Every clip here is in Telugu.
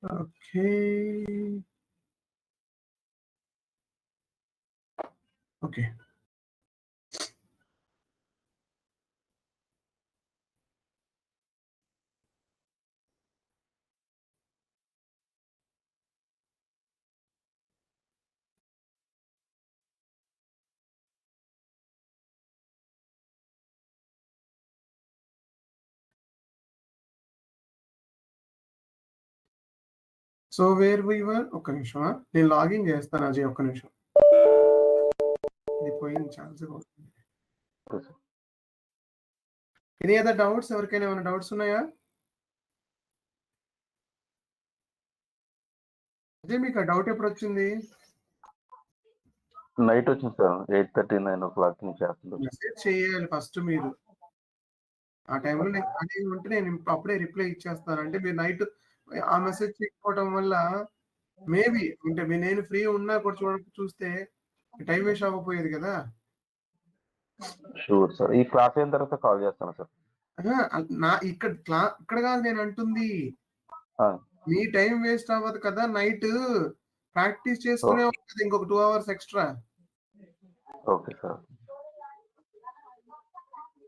Okay. Okay. So where we were? ఒక్క నిమిషం నేను లాగిన్ చేస్తాను అజయ్, ఒక్క నిమిషం. ఇది పోయిన ఛాన్స్. Any other doubts? ఎవరికైనా ఏమైనా డౌట్స్ ఉన్నాయా? అదే మీకు డౌట్ ఎప్పుడు వచ్చింది? నైట్ వచ్చింది సార్, 8:30 9 o'clock నుంచి. మెసేజ్ చేయాలి ఫస్ట్ మీరు. ఆ టైంలో నేను ఉంటే నేను అప్పుడే రిప్లై ఇచ్చేస్తాను. అంటే మీరు నైట్ ఆ మెసేజ్ చేయకపోవడం వల్ల మేబీ అంటే నేను ఫ్రీ ఉన్నా కూడా చూస్తే టైం వేస్ట్ అవ్వకపోయేది కదా. షూర్ సార్, ఈ క్లాస్ అయిన తర్వాత కాల్ చేస్తాను సార్. ఇక్కడ కాదు నేను అంటుంది, మీ టైం వేస్ట్ అవ్వదు కదా. నైట్ ప్రాక్టీస్ చేసుకునే ఉంటుంది ఇంకొక 2 hours ఎక్స్ట్రా. Okay sir.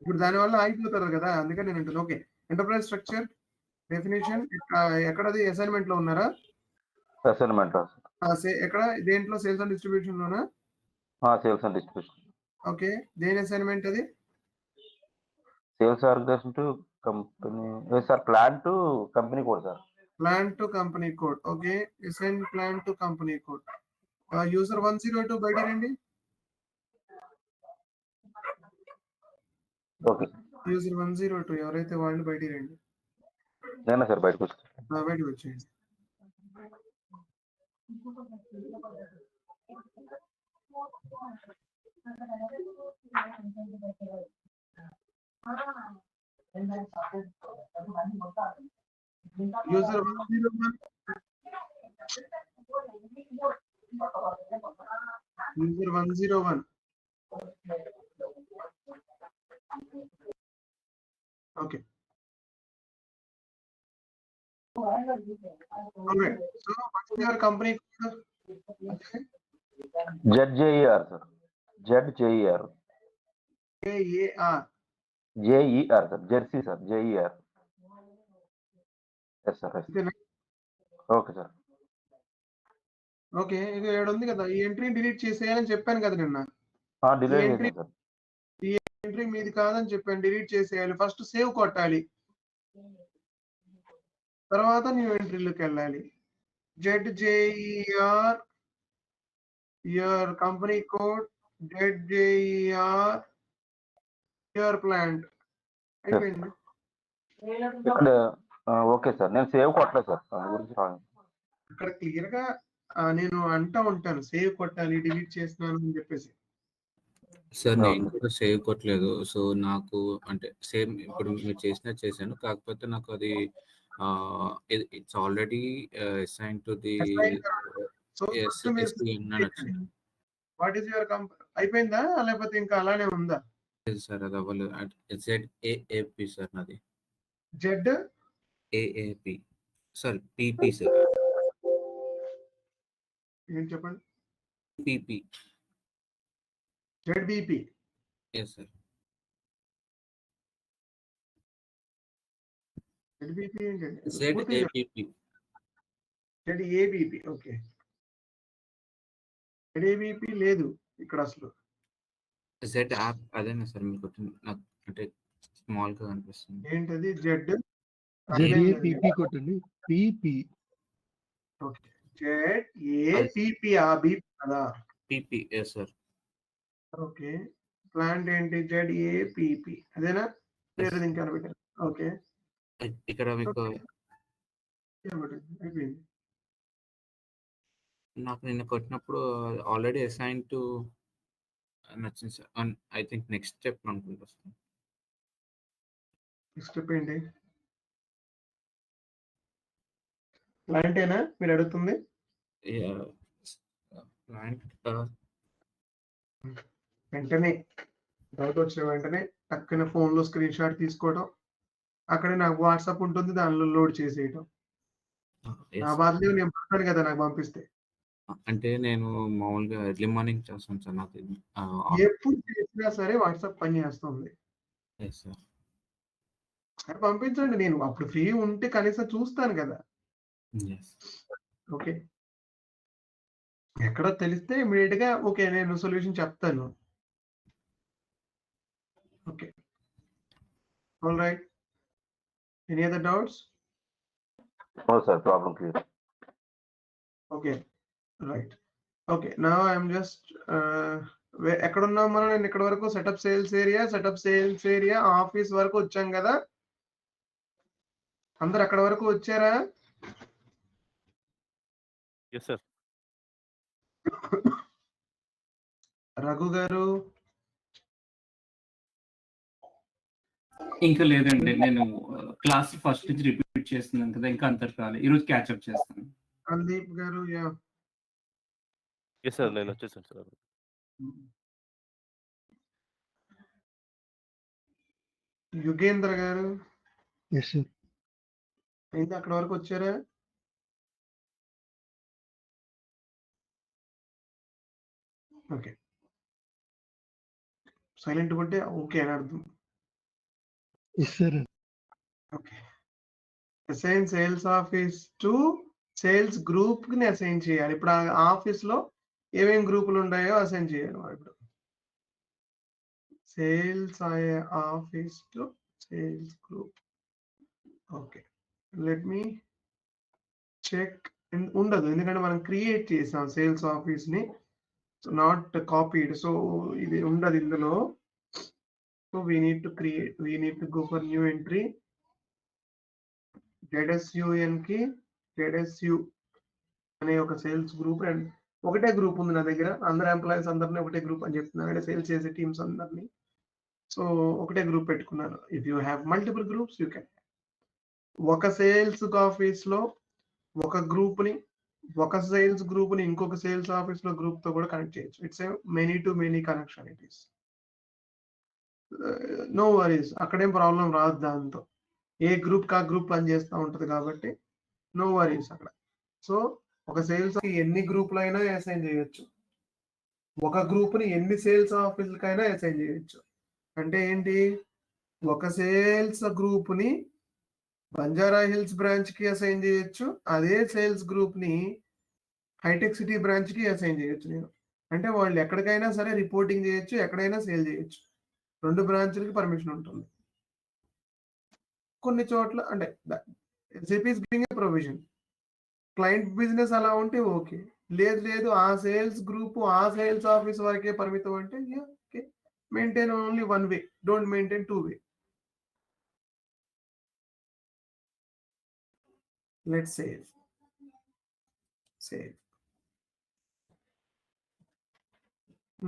ఇప్పుడు దానివల్ల ఆగిపోతారు కదా, అందుకని నేను అంటుంది. ఓకే, ఎంటర్ప్రైజ్ స్ట్రక్చర్ డెఫినేషన్ ఎక్కడది? అసైన్మెంట్ లో ఉన్నారా? అసైన్మెంట్ ఎక్కడ? దేంట్లో? సేల్స్ అండ్ డిస్ట్రిబ్యూషన్ లోనా? Sales and distribution. ఓకే, దేని అసైన్మెంట్ అది? Sales organisation to company sir. Plan to company code sir. Plan to company code. Okay, assign plan to company code. User 102 బయట రండి. ఓకే, యూజర్ 102 ఎవరైతే వాళ్ళు బయటికి రండి. నేనా సార్? బయటకు బయటకు వచ్చేయండి. User 101. User 101. Okay. Alright. So what's your company code? ZJER sir. ZJER. JER. JER sir. Jersey sir. JER. Yes sir. Okay sir. Okay, ఇది ఏడు ఉంది కదా, ఈ ఎంట్రీ డిలీట్ చేసేయాలని చెప్పాను కదా నిన్న. ఈ ఎంట్రీ మీది కాదని చెప్పాను, డిలీట్ చేసేయాలి. ఫస్ట్ సేవ్ కొట్టాలి, తర్వాత న్యూ ఎంట్రీలోకి వెళ్ళాలి. ZJER, your company code, ZJER, your plant. అయిపోయింది. ఓకే సార్, నేను సేవ్ కొట్టలేదు సార్. ఇక్కడ క్లియర్ గా నేను అంటా ఉంటాను, సేవ్ కొట్టాలి, డిలీట్ చేస్తున్నాను అని చెప్పేసి. సార్ నేను కూడా సేవ్ కొట్టలేదు. సో నాకు అంటే సేమ్ ఇప్పుడు మీరు చేశాను, కాకపోతే నాకు అది it's already assign to the what is your company అయిపోయిందా లేకపోతే ఇంకా అలానే ఉందా? సార్ అది అవ్వలేదు. ZAAP సార్ నాది. ZAAP sir. PP sir. ఏం చెప్పండి? PP. ZBP. Yes sir. ZBP ఏంటండి? ZAPP. ZABP. ఓకే, ZABP లేదు ఇక్కడ అసలు. Z యాప్ అదేనా సార్ మీకు నాకు అంటే స్మాల్ గా కనిపిస్తుంది. ఏంటది? ZAPP కొట్టండి. PP. ఓకే, ZAPP ఆ బీపీ కదా? PP. yes sir. Okay, plant ఏంటి? ZAPP అదేనా? వేరేది ఇంకా పెట్టారు. ఓకే, ఇక్కడ మీకు అయిపోయింది. నాకు నిన్న కొట్టినప్పుడు ఆల్రెడీ అసైన్ టు నచ్చింది sir. I think next step అనుకుంటా సార్. నెక్స్ట్ స్టెప్ ఏంటి? ప్లాంట్ ఏనా మీరు అడుగుతుంది? ప్లాంట్ వెంటనే డౌట్ వచ్చిన వెంటనే టక్కున ఫోన్లో స్క్రీన్ షాట్ తీసుకోవడం, అక్కడే నాకు వాట్సాప్ ఉంటుంది, దానిలో లోడ్ చేసేయటం. నా బాధలు నేను పడతాను కదా నాకు పంపిస్తే. అంటే నేను మామూలుగా ఎర్లీ మార్నింగ్ చేస్తాను సార్. నాకు ఎప్పుడు చేసినా సరే వాట్సాప్ పని చేస్తుంది. Yes sir. అది పంపించండి, నేను అప్పుడు ఫ్రీ ఉంటే కనీసం చూస్తాను కదా. ఎస్. ఓకే, ఎక్కడో తెలిస్తే ఇమీడియట్‌గా ఓకే నేను సొల్యూషన్ చెప్తాను. Okay. All right. Any other doubts? No sir, problem clear. Okay. Right. Okay. Now I am just ఎక్కడున్నాం మనం? నేను ఇక్కడి వరకు సెటప్ సేల్స్ ఏరియా ఆఫీస్ వరకు వచ్చాం కదా. అందరూ అక్కడ వరకు వచ్చారా? Yes sir. రఘు గారు? ఇంకా లేదండి, నేను క్లాస్ ఫస్ట్ నుంచి రిపీట్ చేస్తున్నాను కదా, ఇంకా అంతటి రాలేదు. ఈరోజు క్యాచ్అప్ చేస్తాను. సందీప్ గారు? యా. ఎస్ సార్, నేను వచ్చేసాను sir. Yugendra garu? Yes sir. అయితే అక్కడ వరకు వచ్చారా? ఓకే. సైలెంట్ ఉంటే ఓకే అని అర్థం. Yes sir. Okay. Assign sales office to sales group ని అసైన్ చేయాలి. ఇప్పుడు ఆ ఆఫీస్ లో ఏమేం గ్రూపులు ఉన్నాయో అసైన్ చేయాలి ఇప్పుడు. Sales office to sales group. Okay, let me check. ఉండదు, ఎందుకంటే మనం క్రియేట్ చేసాం సేల్స్ ఆఫీస్ ని, సో నాట్ కాపీడ్. సో ఇది ఉండదు ఇందులో. So we need to create, we need to go for new entry. ZSUN కి ZSU అనే ఒక సేల్స్ గ్రూప్, అండ్ ఒకటే గ్రూప్ ఉంది నా దగ్గర. అందరు ఎంప్లాయీస్ అందరినీ ఒకటే గ్రూప్ అని చెప్తున్నాను, అంటే సేల్స్ చేసే టీమ్స్ అందరినీ. సో ఒకటే గ్రూప్ పెట్టుకున్నాను. If you have multiple groups you can. ఒక సేల్స్ ఆఫీస్ లో ఒక గ్రూప్ ని, ఒక సేల్స్ గ్రూప్ ని ఇంకొక సేల్స్ ఆఫీస్ లో గ్రూప్ తో కూడా కనెక్ట్ చేయొచ్చు. It's a many to many connection. It is no worries, అక్కడేం ప్రాబ్లం రాదు దాంతో. ఏ గ్రూప్ కా గ్రూప్ పని చేస్తూ ఉంటది కాబట్టి నో వరీస్ అక్కడ. సో ఒక సేల్స్ ఎన్ని గ్రూపులు అయినా అసైన్ చేయొచ్చు, ఒక గ్రూప్ ని ఎన్ని సేల్స్ ఆఫీసులకైనా అసైన్ చేయొచ్చు. అంటే ఏంటి, ఒక సేల్స్ గ్రూప్ ని బంజారా హిల్స్ బ్రాంచ్ కి అసైన్ చేయొచ్చు, అదే సేల్స్ గ్రూప్ ని హైటెక్ సిటీ బ్రాంచ్ కి అసైన్ చేయొచ్చు నేను. అంటే వాళ్ళు ఎక్కడికైనా సరే రిపోర్టింగ్ చేయొచ్చు, ఎక్కడైనా సేల్ చేయొచ్చు. 2 బ్రాంచ్లకి పర్మిషన్ ఉంటుంది. కొన్ని చోట్ల అంటే SAP is giving a provision. Client business అలా ఉంటే ఓకే, లేదు ఆ సేల్స్ గ్రూప్ ఆ సేల్స్ ఆఫీస్ వరకే పరిమితం అంటే okay, maintain only 1 way, don't maintain 2 way. Let's save.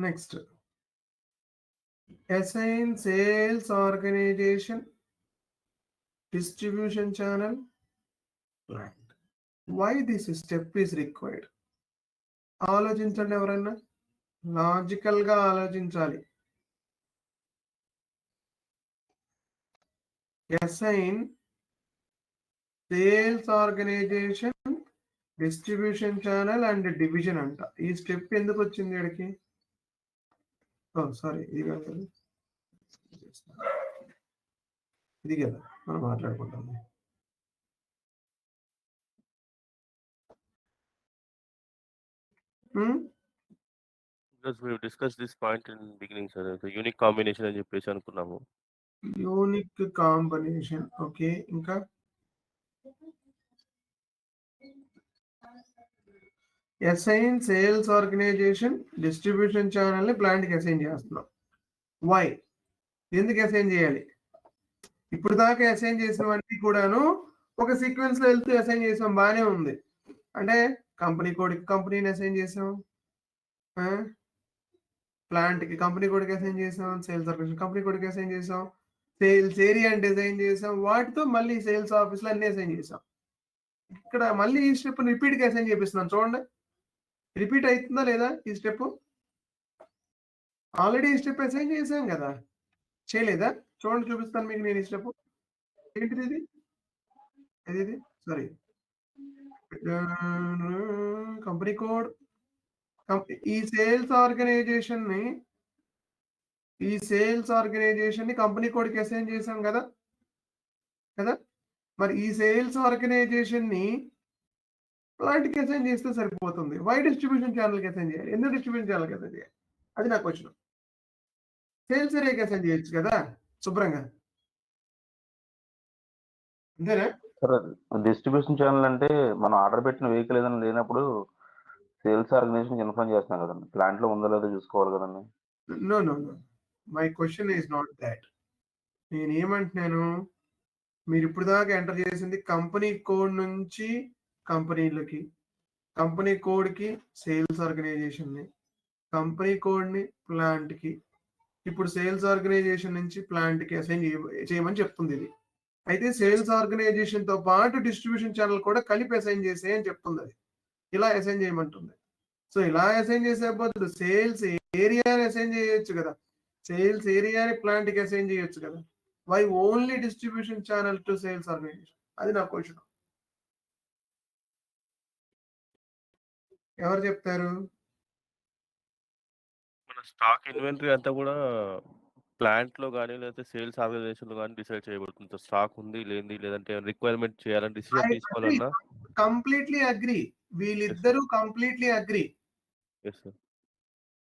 Next, assign sales organization distribution channel plan. Why this step is required? ఆలోచించండి ఎవరన్నా, లాజికల్ గా ఆలోచించాలి. assign sales organisation distribution channel and division అంట. ఈ స్టెప్ ఎందుకు వచ్చింది ఇక్కడికి? సారీ, ఇది కాదు, ఇది కదా మనం మాట్లాడుకుంటాం. Because we discussed this point in beginning, sir. The unique combination అని చెప్పేసి అనుకున్నాము. Unique combination. ఓకే, ఇంకా assign sales organisation distribution channel ని ప్లాంట్ కి అసైన్ చేస్తున్నాం. వై, ఎందుకు అసైన్ చేయాలి? ఇప్పుడు దాకా అసైన్ చేసినవన్నీ కూడాను ఒక సీక్వెన్స్ లో వెళ్తూ అసైన్ చేసాం, బాగానే ఉంది. అంటే కంపెనీ కోడ్కి కంపెనీని అసైన్ చేసాం, ప్లాంట్ కి కంపెనీ కోడ్కి అసైన్ చేసాం, సేల్స్ ఆర్గనైజేషన్ కంపెనీ కోడ్కి అసైన్ చేసాం, సేల్స్ ఏరియా డిజైన్ చేసాం, వాటితో మళ్ళీ సేల్స్ ఆఫీస్ లో అన్ని అసైన్ చేసాం. ఇక్కడ మళ్ళీ ఈ స్టెప్ రిపీట్ గా అసైన్ చేపిస్తున్నాం. చూడండి, రిపీట్ అవుతుందా లేదా ఈ స్టెప్? ఆల్రెడీ ఈ స్టెప్ అసైన్ చేశాం కదా, చేయలేదా? చూడండి, చూపిస్తాను మీకు నేను ఈ స్టెప్. ఏంటిది ఇది? ఇది సారీ, కంపెనీ కోడ్. ఈ సేల్స్ ఆర్గనైజేషన్ ని కంపెనీ కోడ్కి అసైన్ చేశాం కదా కదా. మరి ఈ సేల్స్ ఆర్గనైజేషన్ ని ప్లాంట్కి అసైన్ చేస్తే సరిపోతుంది. వై డిస్ట్రిబ్యూషన్ ఛానల్కి అసైన్ చేయాలి? ఎందుకు డిస్ట్రిబ్యూషన్ ఛానల్కి అసైన్ చేయాలి? అది నాకు క్వశ్చన్. సేల్స్ ఏరియాకి అసైన్ చేయొచ్చు కదా శుభ్రంగా, అంతేనా? సరే, డిస్ట్రిబ్యూషన్ ఛానల్ అంటే మనం ఆర్డర్ పెట్టిన వెహికల్ ఏదైనా లేనప్పుడు సేల్స్ ఆర్గనైజేషన్ ఇన్ఫార్మ్ చేస్తున్నాం కదండి, ప్లాంట్ లో ఉందో లేదో చూసుకోవాలి కదండి. No no no, my question is not that. నేను ఏమంటున్నాను, మీరు ఇప్పుడు దాకా ఎంటర్ చేసింది కంపెనీ కోడ్ నుంచి కంపెనీలకి, కంపెనీ కోడ్కి సేల్స్ ఆర్గనైజేషన్ని, కంపెనీ కోడ్ని ప్లాంట్కి. ఇప్పుడు సేల్స్ ఆర్గనైజేషన్ నుంచి ప్లాంట్కి అసైన్ చేయమని చెప్తుంది ఇది. అయితే సేల్స్ ఆర్గనైజేషన్ తో పాటు డిస్ట్రిబ్యూషన్ ఛానల్ కూడా కలిపి అసైన్ చేసే అని చెప్తుంది. అది ఇలా అసైన్ చేయమంటుంది. సో ఇలా అసైన్ చేసే బదులు సేల్స్ ఏరియాని అసైన్ చేయొచ్చు కదా, సేల్స్ ఏరియాని ప్లాంట్కి అసైన్ చేయొచ్చు కదా. Why only distribution channel to sales organisation? అది నా క్వశ్చన్. ఎవరు చెప్తారు? మన స్టాక్ ఇన్వెంటరీ అంతా కూడా ప్లాంట్ లో కానీ లేకపోతే సేల్స్ ఆర్గనైజేషన్ లో కానీ డిసైడ్ చేయబడుతుంది. స్టాక్ ఉంది లేనిది, లేదంటే రిక్వైర్మెంట్ చేయాలని డిసిజన్ తీసుకోవాలన్నా. కంప్లీట్లీ అగ్రీ, వీళ్ళిద్దరూ completely agree. Yes sir.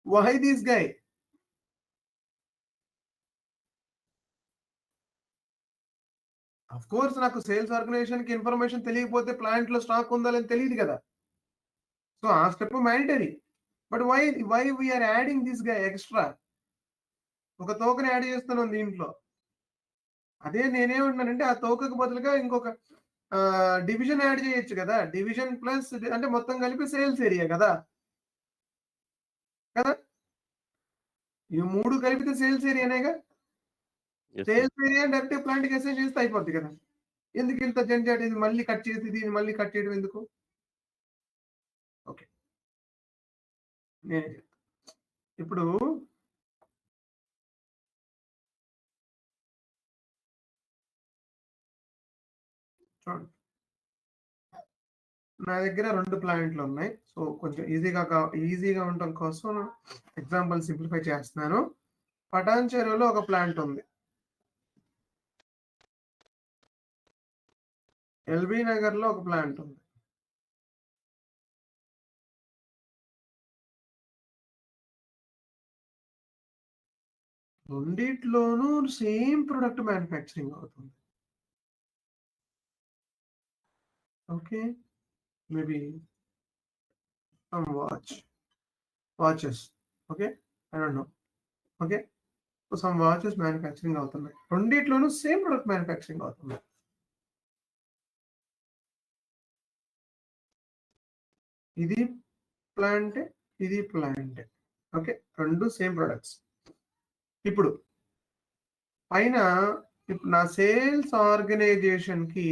Why this guy? Of course నాకు సేల్స్ ఆర్గనైజేషన్ కి ఇన్ఫర్మేషన్ తెలియకపోతే ప్లాంట్ లో స్టాక్ ఉందా లేదని తెలియదు కదా. సో ఆ step mandatory. But why we are adding this guy extra? ఒక తోకని యాడ్ చేస్తున్నాం దీంట్లో. అదే నేనేమంటున్నానంటే ఆ తోకకు బదులుగా ఇంకొక డివిజన్ యాడ్ చేయొచ్చు కదా. డివిజన్ ప్లస్ అంటే మొత్తం కలిపి సేల్స్ ఏరియా కదా కదా. ఈ మూడు కలిపితే సేల్స్ ఏరియానేగా. సేల్స్ ఏరియా డైరెక్ట్ ప్లాంట్ కి అసైన్ చేస్తే అయిపోద్ది కదా. ఎందుకు ఇంత జంజాట్? ఇది మళ్ళీ కట్ చేసి దీన్ని మళ్ళీ కట్ చేయడం ఎందుకు? ఓకే, నేనే చెప్తా. ఇప్పుడు చూడండి, నా దగ్గర 2 ప్లాంట్లు ఉన్నాయి. సో కొంచెం ఈజీగా ఉండటం కోసం ఎగ్జాంపుల్ సింప్లిఫై చేస్తున్నాను. పటాన్ చెరువులో ఒక ప్లాంట్ ఉంది, ఎల్బీ నగర్ లో ఒక ప్లాంట్ ఉంది. రెండిట్లోనూ సేమ్ ప్రొడక్ట్ మ్యానుఫ్యాక్చరింగ్ అవుతుంది. Okay, maybe some watches, okay, I don't know, okay. So some watches manufacturing అవుతున్నాయి. రెండిట్లోనూ సేమ్ ప్రొడక్ట్ మ్యానుఫ్యాక్చరింగ్ అవుతుంది. ఇది ప్లాంట్, ఇది ప్లాంట్, ఓకే, రెండు సేమ్ ప్రొడక్ట్స్. ఇప్పుడు పైన నా సేల్స్ ఆర్గనైజేషన్ కి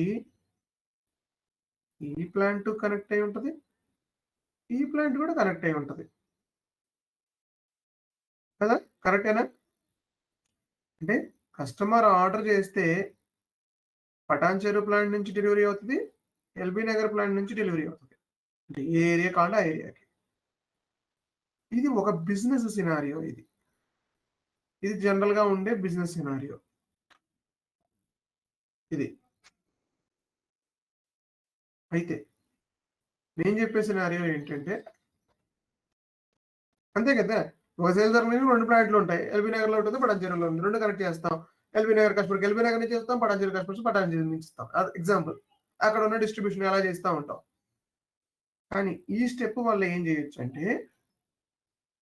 ఈ ప్లాంట్ కనెక్ట్ అయి ఉంటుంది, ఈ ప్లాంట్ కూడా కనెక్ట్ అయి ఉంటుంది కదా. కరెక్టేనా? అంటే కస్టమర్ ఆర్డర్ చేస్తే పటాన్ చెరువు ప్లాంట్ నుంచి డెలివరీ అవుతుంది, ఎల్బీ నగర్ ప్లాంట్ నుంచి డెలివరీ అవుతుంది. అంటే ఏ ఏరియా కావాలంటే ఆ ఏరియాకి. ఇది ఒక బిజినెస్ సినారియో. ఇది జనరల్ గా ఉండే బిజినెస్ సినారియో. ఇది అయితే నేను చెప్పే సినారియో ఏంటంటే అంతే కదా. ఒక సేల్స్ ఆర్గనైజేషన్ 2 ప్లాంట్లు ఉంటాయి, ఎల్బీ నగర్ లో ఉంటుంది, పటాన్ చెరువులో ఉంది. 2 కనెక్ట్ చేస్తాం. ఎల్బీ నగర్ కస్టమర్కి ఎల్బీ నగర్ నుంచి ఇస్తాం, పటాన్ చెరువు కస్టమర్స్ పటాన్ చెరువు నుంచి ఇస్తాం. ఎగ్జాంపుల్, అక్కడ ఉన్న డిస్ట్రిబ్యూషన్ ఎలా చేస్తూ ఉంటాం. కానీ ఈ స్టెప్ వల్ల ఏం చేయొచ్చు అంటే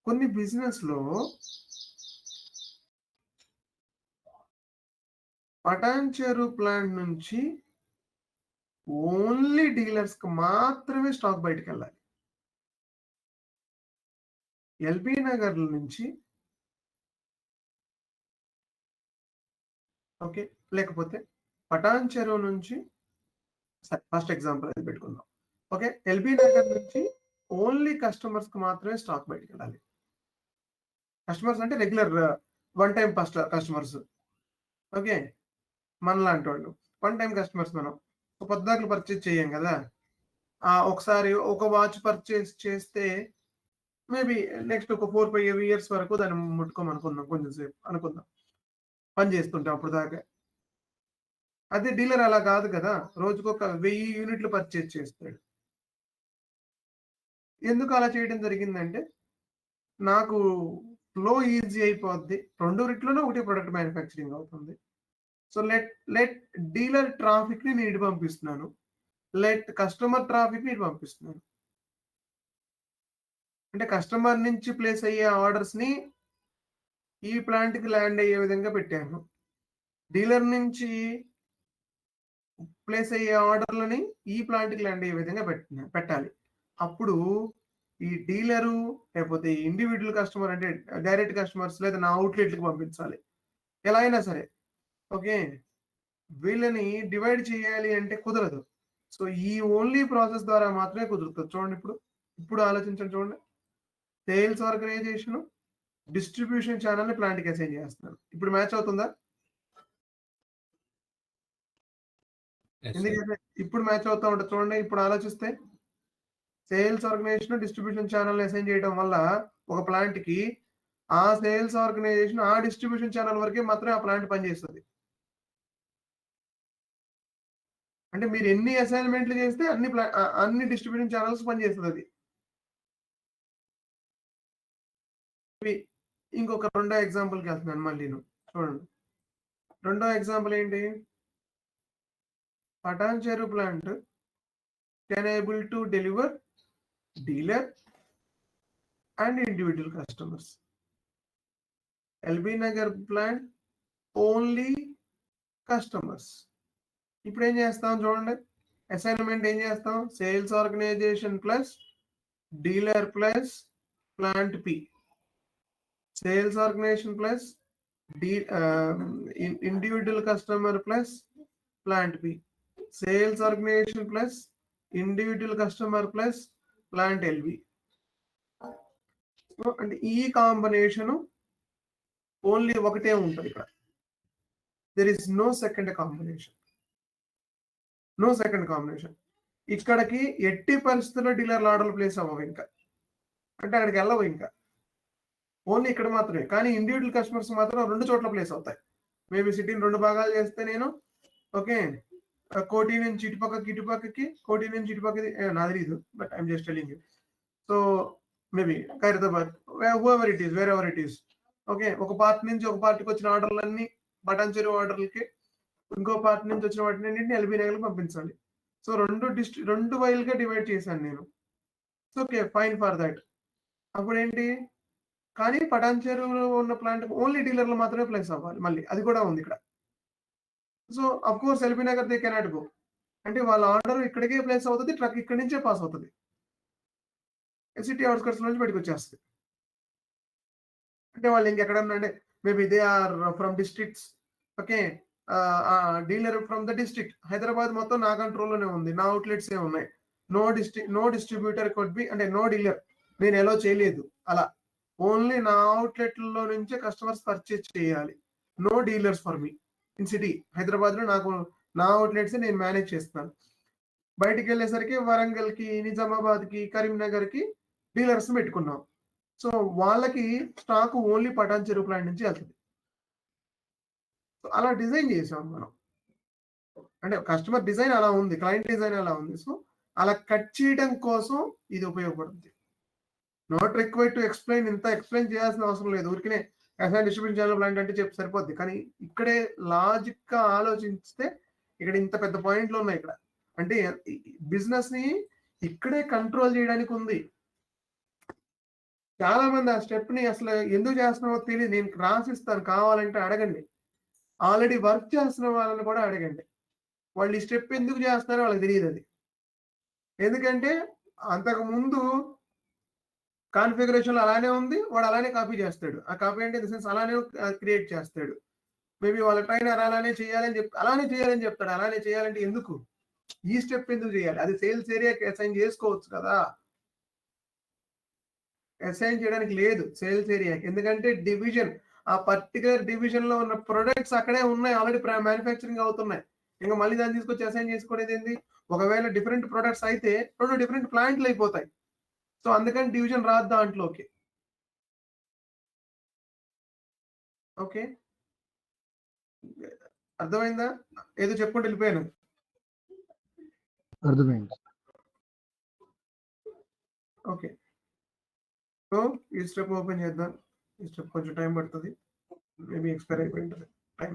కొన్ని బిజినెస్ లో పటాన్ చెరువు ప్లాంట్ నుంచి ఓన్లీ డీలర్స్ కి మాత్రమే స్టాక్ బయటకు వెళ్ళాలి. ఎల్బీ నగర్ నుంచి ఓకే, లేకపోతే పటాన్ చెరువు నుంచి, ఫస్ట్ ఎగ్జాంపుల్ అది పెట్టుకుందాం. ఓకే, ఎల్బీ నగర్ నుంచి ఓన్లీ కస్టమర్స్ కి మాత్రమే స్టాక్ బయటకు వెళ్ళాలి. కస్టమర్స్ అంటే regular one time customers. Okay. మనలాంటి వాళ్ళు వన్ టైం కస్టమర్స్. మనం పొద్దాకులు పర్చేజ్ చేయం కదా. ఒకసారి ఒక వాచ్ పర్చేజ్ చేస్తే మేబీ నెక్స్ట్ ఒక 4-5 ఇయర్స్ వరకు దాన్ని ముట్టుకోమనుకుందాం, కొంచెం సేపు అనుకుందాం పని చేస్తుంటాం అప్పుడు దాకా. అదే డీలర్ అలా కాదు కదా, రోజుకొక 1000 యూనిట్లు పర్చేజ్ చేస్తాడు. ఎందుకు అలా చేయడం జరిగిందంటే నాకు ఫ్లో ఈజీ అయిపోద్ది, రెండిట్లోనూ ఒకటే ప్రొడక్ట్ మ్యానుఫ్యాక్చరింగ్ అవుతుంది. సో లెట్ డీలర్ ట్రాఫిక్ ని నేను ఇటు పంపిస్తున్నాను, లెట్ కస్టమర్ ట్రాఫిక్ ని ఇటు పంపిస్తున్నాను. అంటే కస్టమర్ నుంచి ప్లేస్ అయ్యే ఆర్డర్స్ ని ఈ ప్లాంట్ కి ల్యాండ్ అయ్యే విధంగా పెట్టాను, డీలర్ నుంచి ప్లేస్ అయ్యే ఆర్డర్లని ఈ ప్లాంట్ కి ల్యాండ్ అయ్యే విధంగా పెట్టాలి. అప్పుడు ఈ డీలరు లేకపోతే ఇండివిజువల్ కస్టమర్ అంటే డైరెక్ట్ కస్టమర్స్ లేదా నా అవుట్లెట్కి పంపించాలి ఎలా అయినా సరే. ఓకే. వీళ్ళని డివైడ్ చేయాలి అంటే కుదరదు. సో ఈ ఓన్లీ ప్రాసెస్ ద్వారా మాత్రమే కుదురుతుంది. చూడండి, ఇప్పుడు ఆలోచించండి. చూడండి, సేల్స్ ఆర్గనైజేషన్ డిస్ట్రిబ్యూషన్ ఛానల్ ని ప్లాంట్ కి అసైన్ చేస్తున్నారు. ఇప్పుడు మ్యాచ్ అవుతుందా? ఎందుకంటే ఇప్పుడు మ్యాచ్ అవుతా ఉంటుంది. చూడండి, ఇప్పుడు ఆలోచిస్తే sales organisation distribution channel assign చేయడం వల్ల ఒక ప్లాంట్ కి ఆ సేల్స్ ఆర్గనైజేషన్ ఆ డిస్ట్రిబ్యూషన్ ఛానల్ వరకే మాత్రమే ఆ ప్లాంట్ పనిచేస్తుంది. అంటే మీరు ఎన్ని అసైన్మెంట్లు చేస్తే అన్ని డిస్ట్రిబ్యూషన్ ఛానల్స్ పనిచేస్తుంది అది. ఇంకొక రెండో ఎగ్జాంపుల్కి వెళ్తున్నాను మళ్ళీ. చూడండి, రెండో ఎగ్జాంపుల్ ఏంటి? Patancheru plant can able to deliver dealer and individual customers. LB Nagar plant only customers. ఇప్పుడు ఏం చేస్తాం చూడండి, అసైన్మెంట్ ఏం చేస్తాం? Sales organisation plus dealer plus plant P, sales organisation plus individual customer plus plant P, sales organisation plus individual customer plus plant LB. అంటే ఈ కాంబినేషన్ ఓన్లీ ఒకటే ఉంటుంది ఇక్కడ. There is no second combination. ఇక్కడికి ఎట్టి పరిస్థితుల్లో డీలర్ ఆర్డర్లు ప్లేస్ అవ్వవు, ఇంకా అంటే అక్కడికి వెళ్ళవు, ఇంకా ఓన్లీ ఇక్కడ మాత్రమే. కానీ ఇండివిజువల్ కస్టమర్స్ మాత్రం 2 చోట్ల ప్లేస్ అవుతాయి. మేబీ సిటీని 2 భాగాలు చేస్తే నేను ఓకే కోటి నుంచి ఇటుపక్కకి కోటి నుంచి ఇటుపక్కకి నాకు తెలియదు, but I'm just telling you. So maybe Khairatabad wear ever it is. Okay, ఒక పార్ట్ నుంచి ఒక పార్టీకి వచ్చిన ఆర్డర్లన్నీ పటాన్చెరు ఆర్డర్లకి, ఇంకో పార్ట్ నుంచి వచ్చిన వాటిని ఎల్బీ నగర్కి పంపించాలి. సో 2 వైల్గా డివైడ్ చేశాను నేను. So okay, fine for that. అప్పుడు ఏంటి? కానీ పటాన్చెరులో ఉన్న ప్లాంట్ ఓన్లీ డీలర్లు మాత్రమే ప్లేస్ అవ్వాలి, మళ్ళీ అది కూడా ఉంది ఇక్కడ. So of course LB Nagar they cannot go, అంటే వాళ్ళ ఆర్డర్ ఇక్కడికే ప్లేస్ అవుతుంది, ట్రక్ ఇక్కడి నుంచే పాస్ అవుతుంది, సిటీ అవుట్స్కట్స్ నుంచి బయటకు వచ్చేస్తుంది. అంటే వాళ్ళు ఇంకెక్కడన్నా అంటే maybe they are from districts. Okay, dealer from the district Hyderabad మొత్తం నా కంట్రోల్లోనే ఉంది, నా అవుట్లెట్స్ ఏ ఉన్నాయి. నో డిస్ట్రిబ్యూటర్ కుడ్ బి, అంటే నో డీలర్ నేను ఎలో చేయలేదు అలా. ఓన్లీ నా అవుట్లెట్లలో నుంచే కస్టమర్స్ పర్చేజ్ చేయాలి. No dealers for me in city. హైదరాబాద్లో నాకు నా అవుట్లెట్స్ నేను మేనేజ్ చేస్తాను. బయటికి వెళ్ళేసరికి వరంగల్కి, నిజామాబాద్కి, కరీంనగర్కి డీలర్స్ పెట్టుకున్నాం. సో వాళ్ళకి స్టాక్ ఓన్లీ పటాన్చెరు ప్లాంట్ నుంచి వెళ్తుంది. సో అలా డిజైన్ చేసాం మనం. అంటే కస్టమర్ డిజైన్ అలా ఉంది, క్లయింట్ డిజైన్ అలా ఉంది. సో అలా కట్ చేయడం కోసం ఇది ఉపయోగపడుతుంది. నాట్ రిక్వైర్డ్ టు ఎక్స్ప్లెయిన్, ఇంత ఎక్స్ప్లెయిన్ చేయాల్సిన అవసరం లేదు. ఊరికనే అసైన్ డిస్ట్రిబ్యూషన్ ఛానల్ ప్లాంట్ అంటే చెప్పి సరిపోద్ది. కానీ ఇక్కడే లాజిక్ గా ఆలోచిస్తే ఇక్కడ ఇంత పెద్ద పాయింట్లు ఉన్నాయి ఇక్కడ. అంటే బిజినెస్ ని ఇక్కడే కంట్రోల్ చేయడానికి ఉంది. చాలా మంది ఆ స్టెప్ ని అసలు ఎందుకు చేస్తున్నామో తెలియదు. నేను రాసిస్తాను, కావాలంటే అడగండి. ఆల్రెడీ వర్క్ చేస్తున్న వాళ్ళని కూడా అడగండి, వాళ్ళు ఈ స్టెప్ ఎందుకు చేస్తున్నారో వాళ్ళకి తెలియదు. అది ఎందుకంటే అంతకు ముందు కాన్ఫిగరేషన్ అలానే ఉంది, వాడు అలానే కాపీ చేస్తాడు. ఆ కాపీ అంటే ఇన్ ద సెన్స్ అలానే క్రియేట్ చేస్తాడు. మేబీ వాళ్ళ ట్రైనర్ అలానే చేయాలని చెప్తాడు. అలానే చేయాలంటే ఎందుకు ఈ స్టెప్ ఎందుకు చేయాలి? అది సేల్స్ ఏరియాకి అసైన్ చేసుకోవచ్చు కదా. అసైన్ చేయడానికి లేదు సేల్స్ ఏరియాకి. ఎందుకంటే డివిజన్, ఆ పర్టికులర్ డివిజన్ లో ఉన్న ప్రొడక్ట్స్ అక్కడే ఉన్నాయి, ఆల్రెడీ మ్యానుఫ్యాక్చరింగ్ అవుతున్నాయి. ఇంకా మళ్ళీ దాన్ని తీసుకొచ్చి అసైన్ చేసుకునేది ఏంది? ఒకవేళ డిఫరెంట్ ప్రొడక్ట్స్ అయితే 2 డిఫరెంట్ ప్లాంట్లు అయిపోతాయి. సో అందుకని డివిజన్ రాదు దాంట్లోకి. ఓకే, అర్థమైందా? ఏదో చెప్పుకుంటూ వెళ్ళిపోయాను. అర్థమైంది. ఓకే, సో ఈ స్టెప్ ఓపెన్ చేద్దాం. ఈ స్టెప్ కొంచెం టైం పడుతుంది, మేబీ ఎక్స్పైర్ అయిపోయి ఉంటుంది టైం.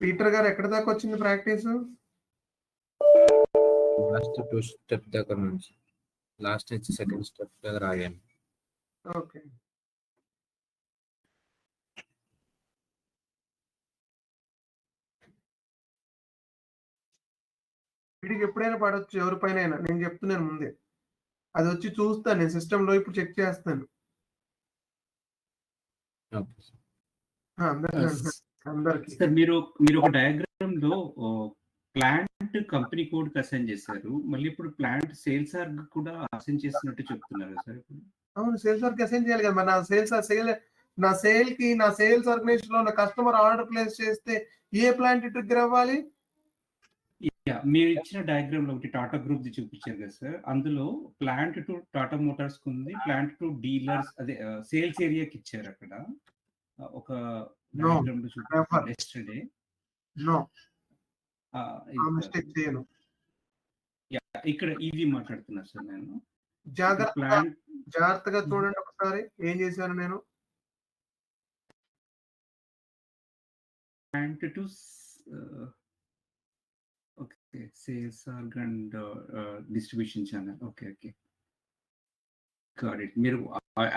పీటర్ గారు ఎక్కడి దాకా వచ్చింది ప్రాక్టీస్? లాస్ట్ 2 స్టెప్ దగ్గర నుంచి, లాస్ట్ నుంచి సెకండ్ స్టెప్ దగ్గర ఆగాను. ఓకే, వీడికి ఎప్పుడైనా పడవచ్చు, ఎవరిపైన అయినా. నేను చెప్తున్నాను ముందే, అది వచ్చి చూస్తాను నేను సిస్టంలో, ఇప్పుడు చెక్ చేస్తాను. Okay sir. అందరికి సార్ మీరు ఒక డయాగ్రామ్ లో ప్లాంట్ కంపెనీ కోడ్ అసైన్ చేశారు, మళ్ళీ ఇప్పుడు ప్లాంట్ సేల్స్ ఆర్గ్ కూడా అసైన్ చేసినట్టు చెప్తున్నారు సార్ ఇప్పుడు. అవును, సేల్స్ వర్క్ అసైన్ చేయాలి కదా. మరి నా సేల్ కి, నా సేల్స్ ఆర్గనైజేషన్ లో ఉన్న కస్టమర్ ఆర్డర్ ప్లేస్ చేస్తే ఏ ప్లాంట్ ట్రిగ్గర్ అవ్వాలి? మీరు ఇచ్చిన డయాగ్రామ్ లో ఒకటి టాటా గ్రూప్ ది చూపించారు కదా సార్, అందులో ప్లాంట్ టు టాటా మోటార్స్ ఉంది, ప్లాంట్ టు డీలర్స్, అదే సేల్స్ ఏరియాకి ఇచ్చారు అక్కడ ఒక డయాగ్రామ్ లో చూపించారు ఎస్టర్డే. నో, మిస్టేక్ చేయను. ఇక్కడ ఇది మాట్లాడుతున్నా సార్ నేను. జాగ్రత్తగా చూడండి ఒకసారి ఏం చేశాను నేను. Plant to okay, sales org and distribution channel. Okay okay, got it. మీరు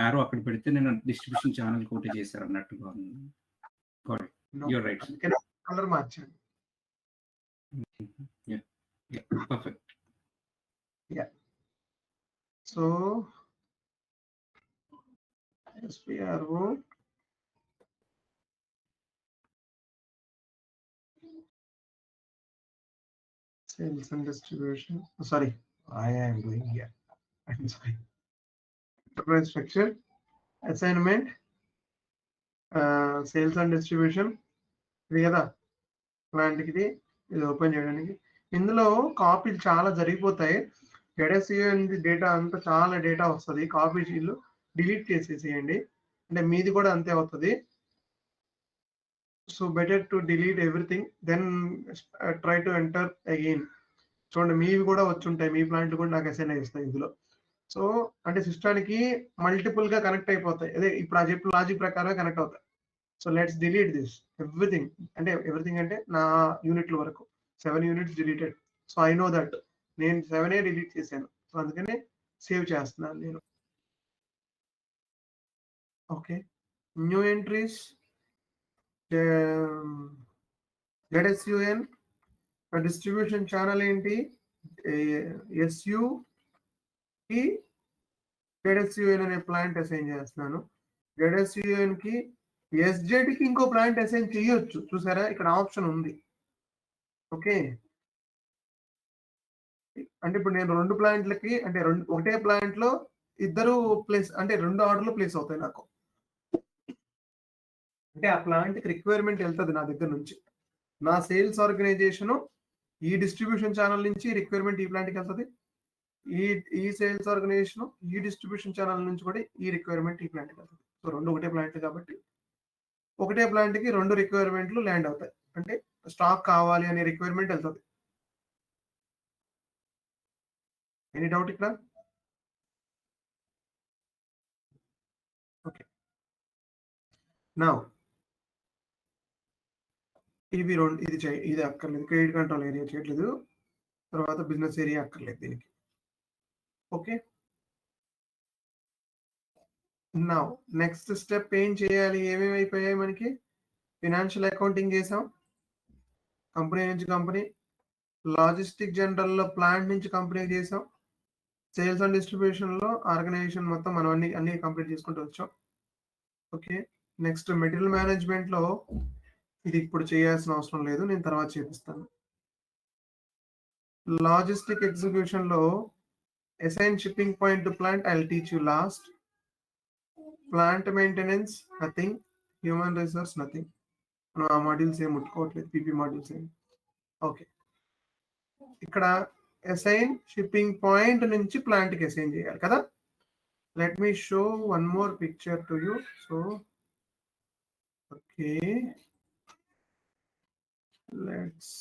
ఆరో అక్కడ పెడితే నేను డిస్ట్రిబ్యూషన్ ఛానల్ కోట్ చేశారు అన్నట్టుగా ఉంది. Got it, you are right. Colour మార్చాను. Perfect. So SPRO sales and distribution. Sorry, I am doing here. I'm sorry. Enterprise structure, assignment, sales and distribution. ఇది కదా ప్లాంట్కి, ఇది ఓపెన్ చేయడానికి. ఇందులో కాపీలు చాలా జరిగిపోతాయి. డేటా అంతా చాలా డేటా వస్తుంది. కాపీలు డిలీట్ చేసేసేయండి, అంటే మీది కూడా అంతే అవుతుంది. So better to delete everything, then try to enter again. చూడండి, మీవి కూడా వచ్చి ఉంటాయి, మీ ప్లాంట్లు కూడా నాకు అసైన్ అయిస్తాయి ఇందులో. సో అంటే సిస్టానికి మల్టిపుల్ గా కనెక్ట్ అయిపోతాయి. అదే ఇప్పుడు ఆ చెప్పిన లాజిక్ ప్రకారం కనెక్ట్ అవుతాయి. So let's delete this everything. అంటే ఎవ్రీథింగ్ అంటే నా యూనిట్ల వరకు 7 units deleted. So I know that నేను 7 డిలీట్ చేశాను. సో అందుకనే సేవ్ చేస్తున్నాను నేను. Okay, new entries, ZSUN distribution channel ఏంటి? SU కి ZSUN అనే ప్లాంట్ అసైన్ చేస్తున్నాను. ZSUN కి SZ కి ఇంకో ప్లాంట్ అసైన్ చేయొచ్చు. చూసారా, ఇక్కడ ఆప్షన్ ఉంది. ఓకే, అంటే ఇప్పుడు నేను 2 ప్లాంట్లకి, అంటే ఒకటే ప్లాంట్ లో ఇద్దరు ప్లేస్, అంటే 2 ఆర్డర్లు ప్లేస్ అవుతాయి నాకు. అంటే ఆ ప్లాంట్ కి రిక్వైర్మెంట్ వెళ్తుంది నా దగ్గర నుంచి. నా సేల్స్ ఆర్గనైజేషన్ ఈ డిస్ట్రిబ్యూషన్ ఛానల్ నుంచి రిక్వైర్మెంట్ ఈ ప్లాంట్కి వెళ్తుంది. ఈ సేల్స్ ఆర్గనైజేషన్ ఈ డిస్ట్రిబ్యూషన్ ఛానల్ నుంచి కూడా ఈ రిక్వైర్మెంట్ ఈ ప్లాంట్కి వెళ్తుంది. సో 2 ఒకటే ప్లాంట్ కాబట్టి ఒకటే ప్లాంట్ కి 2 రిక్వైర్మెంట్లు ల్యాండ్ అవుతాయి. అంటే స్టాక్ కావాలి అనే రిక్వైర్మెంట్ వెళ్తుంది. ఎనీ డౌట్ ఇక్కడ? ఓకే, నా ఇవి 2, ఇది అక్కర్లేదు, క్రెడిట్ కంట్రోల్ ఏరియా చేయట్లేదు, తర్వాత బిజినెస్ ఏరియా అక్కర్లేదు దీనికి. ఓకే, నా నెక్స్ట్ స్టెప్ ఏం చేయాలి? ఏమేమి అయిపోయాయి మనకి? ఫినాన్షియల్ అకౌంటింగ్ చేసాం, కంపెనీ నుంచి కంపెనీ, లాజిస్టిక్ జనరల్ లో ప్లాంట్ నుంచి కంపెనీ చేసాం, సేల్స్ అండ్ డిస్ట్రిబ్యూషన్ లో ఆర్గనైజేషన్ మొత్తం మనం అన్ని కంప్లీట్ చేసుకుంటూ వచ్చాం. ఓకే, నెక్స్ట్ మెటీరియల్ మేనేజ్మెంట్ లో ఇది ఇప్పుడు చేయాల్సిన అవసరం లేదు, నేను తర్వాత చేపిస్తాను. లాజిస్టిక్ ఎగ్జిక్యూషన్ లో assign shipping point to plant, I'll teach you last. Plant maintenance nothing, human resource nothing. మనం ఆ మాడ్యూల్స్ ఏం ముట్టుకోవట్లేదు, పీపీ మాడ్యూల్స్ ఏం. ఓకే, ఇక్కడ అసైన్ షిప్పింగ్ పాయింట్ నుంచి ప్లాంట్ కి అసైన్ చేయాలి కదా. Let me show one more picture to you. So okay, let's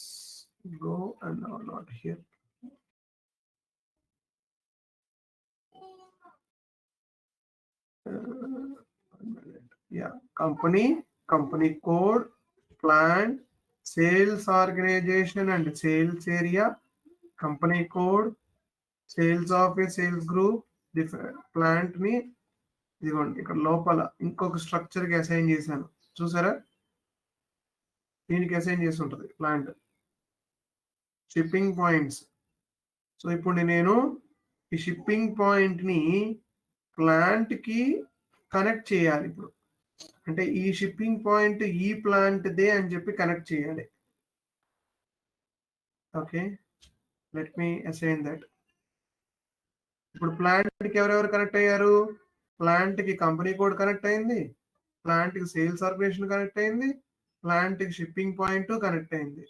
go and now not here. Yeah, company code, plant, sales organization and sales area, company code, sales office, sales group, plant ని ఇదిగోండి ఇక్కడ లోపల ఇంకొక స్ట్రక్చర్ కి అసైన్ చేశాను, చూసారా? దీనికి అసైన్ చేసి ఉంటుంది ప్లాంట్ షిప్పింగ్ పాయింట్స్. సో ఇప్పుడు నేను ఈ షిప్పింగ్ పాయింట్ ని ప్లాంట్ కి కనెక్ట్ చేయాలి. ఇప్పుడు అంటే ఈ షిప్పింగ్ పాయింట్ ఈ ప్లాంట్ దే అని చెప్పి కనెక్ట్ చేయాలి. Okay, let me assign that. ఇప్పుడు ప్లాంట్ కి ఎవరెవరు కనెక్ట్ అయ్యారు? ప్లాంట్ కి కంపెనీ కోడ్ కనెక్ట్ అయింది, ప్లాంట్ కి సేల్స్ ఆర్గనైజేషన్ కనెక్ట్ అయింది, ప్లాంట్ కి షిప్పింగ్ పాయింట్ కనెక్ట్ అయింది.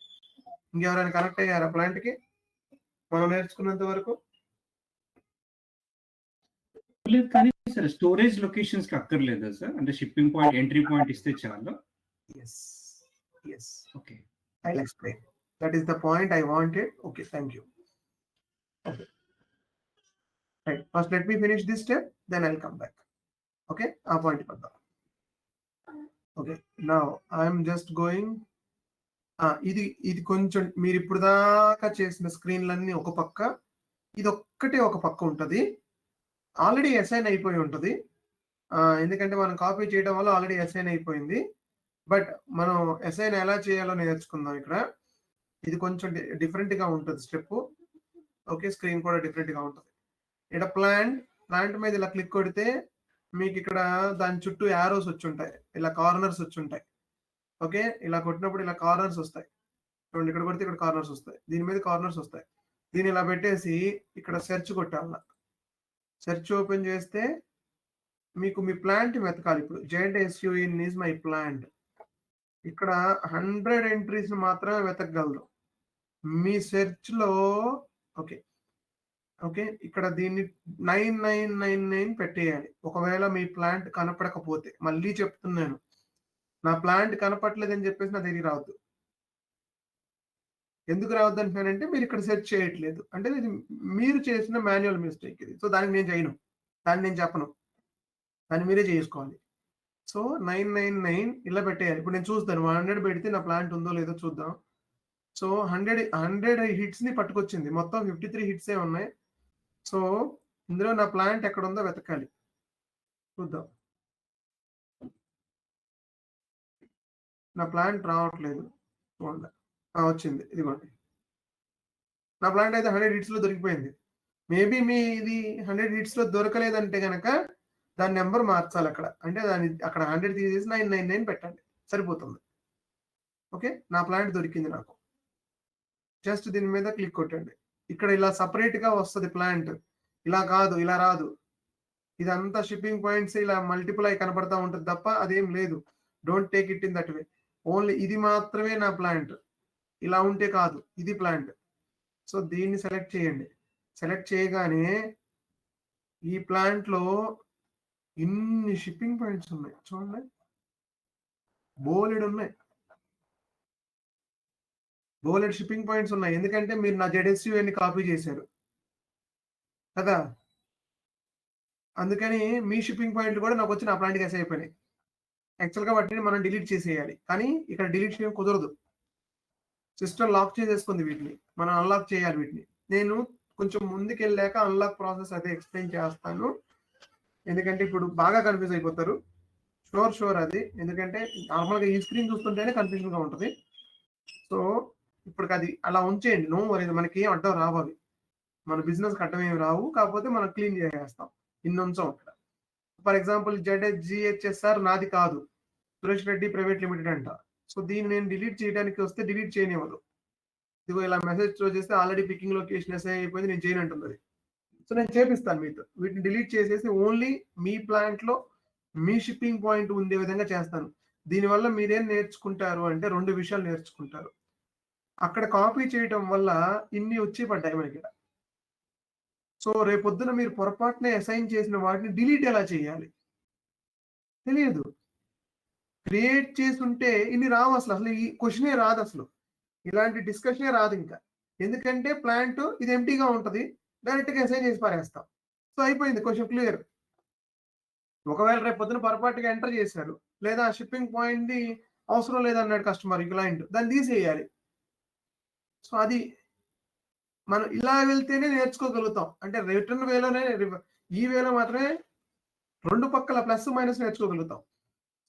ఇంకెవరైనా కనెక్ట్ అయ్యారా ప్లాంట్ కి మనం నేర్చుకున్నంత వరకు? లేదు కానీ సార్ స్టోరేజ్ లొకేషన్స్ కి అక్కర్లేదా సార్? అంటే షిప్పింగ్ పాయింట్ ఎంట్రీ పాయింట్ ఇస్తే చాలు. Yes, yes. Okay, I'll explain. That is the point I wanted. Okay, thank you. Okay. Right. First, let me finish this step, then I'll come back. Okay, our point. Okay. Now I'm just going. ఇది కొంచెం మీరు ఇప్పుడు దాకా చేసిన స్క్రీన్లన్నీ ఒక పక్క, ఇది ఒక్కటే ఒక పక్క ఉంటుంది. ఆల్రెడీ అసైన్ అయిపోయి ఉంటుంది, ఎందుకంటే మనం కాపీ చేయడం వల్ల ఆల్రెడీ అసైన్ అయిపోయింది. బట్ మనం అసైన్ ఎలా చేయాలో నేర్చుకుందాం. ఇక్కడ ఇది కొంచెం డిఫరెంట్ గా ఉంటుంది స్టెప్. ఓకే, స్క్రీన్ కూడా డిఫరెంట్ గా ఉంటుంది. ఇక్కడ ప్లాంట్ మీద ఇలా క్లిక్ కొడితే మీకు ఇక్కడ దాని చుట్టూ యారోస్ వచ్చి ఉంటాయి, ఇలా కార్నర్స్ వచ్చి ఉంటాయి. ఓకే, ఇలా కొట్టినప్పుడు ఇలా కార్నర్స్ వస్తాయి చూడండి. ఇక్కడ కొడితే ఇక్కడ కార్నర్స్ వస్తాయి, దీని మీద కార్నర్స్ వస్తాయి. దీన్ని ఇలా పెట్టేసి ఇక్కడ సెర్చ్ కొట్టాల. సెర్చ్ ఓపెన్ చేస్తే మీకు మీ ప్లాంట్ వెతకాలి. ఇప్పుడు ZSUN ఈజ్ మై ప్లాంట్. ఇక్కడ 100 ఎంట్రీస్ మాత్రమే వెతకగలరు మీ సెర్చ్ లో. ఓకే ఓకే, ఇక్కడ దీన్ని 9999 పెట్టేయాలి. ఒకవేళ మీ ప్లాంట్ కనపడకపోతే, మళ్ళీ చెప్తున్నాను, నా ప్లాంట్ కనపడలేదని చెప్పేసి నా దగ్గర రావద్దు. ఎందుకు రావద్దు అంటున్నానంటే మీరు ఇక్కడ సెర్చ్ చేయట్లేదు అంటే ఇది మీరు చేసిన మాన్యువల్ మిస్టేక్ ఇది. సో దానికి నేను చేయను, దాన్ని నేను చెప్పను, దాన్ని మీరే చేసుకోవాలి. సో 999 ఇలా పెట్టేయాలి. ఇప్పుడు నేను చూస్తాను 100 పెడితే నా ప్లాంట్ ఉందో లేదో చూద్దాం. సో 100 హిట్స్ ని పట్టుకొచ్చింది, మొత్తం 53 హిట్సే ఉన్నాయి. సో ఇందులో నా ప్లాంట్ ఎక్కడ ఉందో వెతకాలి, చూద్దాం. నా ప్లాంట్ రావట్లేదు, చూడండి. వచ్చింది, ఇదిగోండి. నా ప్లాంట్ అయితే 100 హిట్స్ లో దొరికిపోయింది. మేబీ మీ ఇది 100 హిట్స్ లో దొరకలేదంటే కనుక దాని నెంబర్ మార్చాలి అక్కడ. అంటే దాని అక్కడ 100 తీసేసి 999 పెట్టండి, సరిపోతుంది. ఓకే, నా ప్లాంట్ దొరికింది నాకు. జస్ట్ దీని మీద క్లిక్ కొట్టండి. ఇక్కడ ఇలా సపరేట్ గా వస్తుంది ప్లాంట్, ఇలా కాదు, ఇలా రాదు. ఇదంతా షిప్పింగ్ పాయింట్స్ ఇలా మల్టిపుల్ అయి కనబడతా ఉంటుంది తప్ప అదేం లేదు. Don't take it in that way. Only ఇది మాత్రమే నా ప్లాంట్, ఇలా ఉంటే కాదు, ఇది ప్లాంట్. సో దీన్ని సెలెక్ట్ చేయండి. సెలెక్ట్ చేయగానే ఈ ప్లాంట్ లో ఇన్ని షిప్పింగ్ పాయింట్స్ ఉన్నాయి చూడండి, బోలెడ్ ఉన్నాయి, బోలెడ్ షిప్పింగ్ పాయింట్స్ ఉన్నాయి. ఎందుకంటే మీరు నా ZSUN కాపీ చేశారు కదా, అందుకని మీ షిప్పింగ్ పాయింట్లు కూడా నాకు వచ్చి నా ప్లాంట్కి అసైన్ అయిపోయినాయి. యాక్చువల్గా వాటిని మనం డిలీట్ చేసేయాలి, కానీ ఇక్కడ డిలీట్ చేయడం కుదరదు. సిస్టమ్ లాక్ చేసేసుకుంది వీటిని, మనం అన్లాక్ చేయాలి వీటిని. నేను కొంచెం ముందుకు వెళ్ళాక అన్లాక్ ప్రాసెస్ అదే ఎక్స్ప్లెయిన్ చేస్తాను, ఎందుకంటే ఇప్పుడు బాగా కన్ఫ్యూజ్ అయిపోతారు. షూర్ అది, ఎందుకంటే నార్మల్గా ఈ స్క్రీన్ చూస్తుంటేనే కన్ఫ్యూజన్గా ఉంటుంది. సో ఇప్పుడు అది అలా ఉంచేయండి, నో వరీ, మనకి ఏం అడ్డం రావాలి, మన బిజినెస్కి అడ్డం ఏమి రావు. కాకపోతే మనం క్లీన్ చేసేస్తాం, ఇన్ని ఉంచాం అక్కడ. ఫర్ ఎగ్జాంపుల్ ZHGHSR నాది కాదు, సురేష్ రెడ్డి ప్రైవేట్ లిమిటెడ్ అంట. సో దీన్ని నేను డిలీట్ చేయడానికి వస్తే డిలీట్ చేయనివ్వదు. ఇదిగో ఇలా మెసేజ్ త్రో చేస్తే ఆల్రెడీ పికింగ్ లొకేషన్ అసైన్ అయిపోయింది, నేను చేయనంటుంది అది. సో నేను చేపిస్తాను మీతో. వీటిని డిలీట్ చేసేసి ఓన్లీ మీ ప్లాంట్లో మీ షిప్పింగ్ పాయింట్ ఉండే విధంగా చేస్తాను. దీనివల్ల మీరేం నేర్చుకుంటారు అంటే 2 విషయాలు నేర్చుకుంటారు. అక్కడ కాపీ చేయడం వల్ల ఇన్ని వచ్చి పడ్డాయి మనకి. సో రేపొద్దున మీరు పొరపాటున అసైన్ చేసిన వాటిని డిలీట్ ఎలా చేయాలి తెలియదు. క్రియేట్ చేస్తుంటే ఇన్ని రావు, అసలు ఈ క్వశ్చనే రాదు, అసలు ఇలాంటి డిస్కషనే రాదు ఇంకా. ఎందుకంటే ప్లాంట్ ఇది ఎంటీగా ఉంటుంది, డైరెక్ట్గా అసైన్ చేసి పారేస్తాం. సో అయిపోయింది, క్వశ్చన్ క్లియర్. ఒకవేళ రేపు పొద్దున పొరపాటుగా ఎంటర్ చేశారు, లేదా షిప్పింగ్ పాయింట్ అవసరం లేదన్నాడు కస్టమర్, క్లయింట్, దాన్ని తీసేయాలి. సో అది మనం ఇలా వెళ్తేనే నేర్చుకోగలుగుతాం. అంటే రిటర్న్ వేలోనే, ఈ వేలో మాత్రమే 2 పక్కల ప్లస్ మైనస్ నేర్చుకోగలుగుతాం.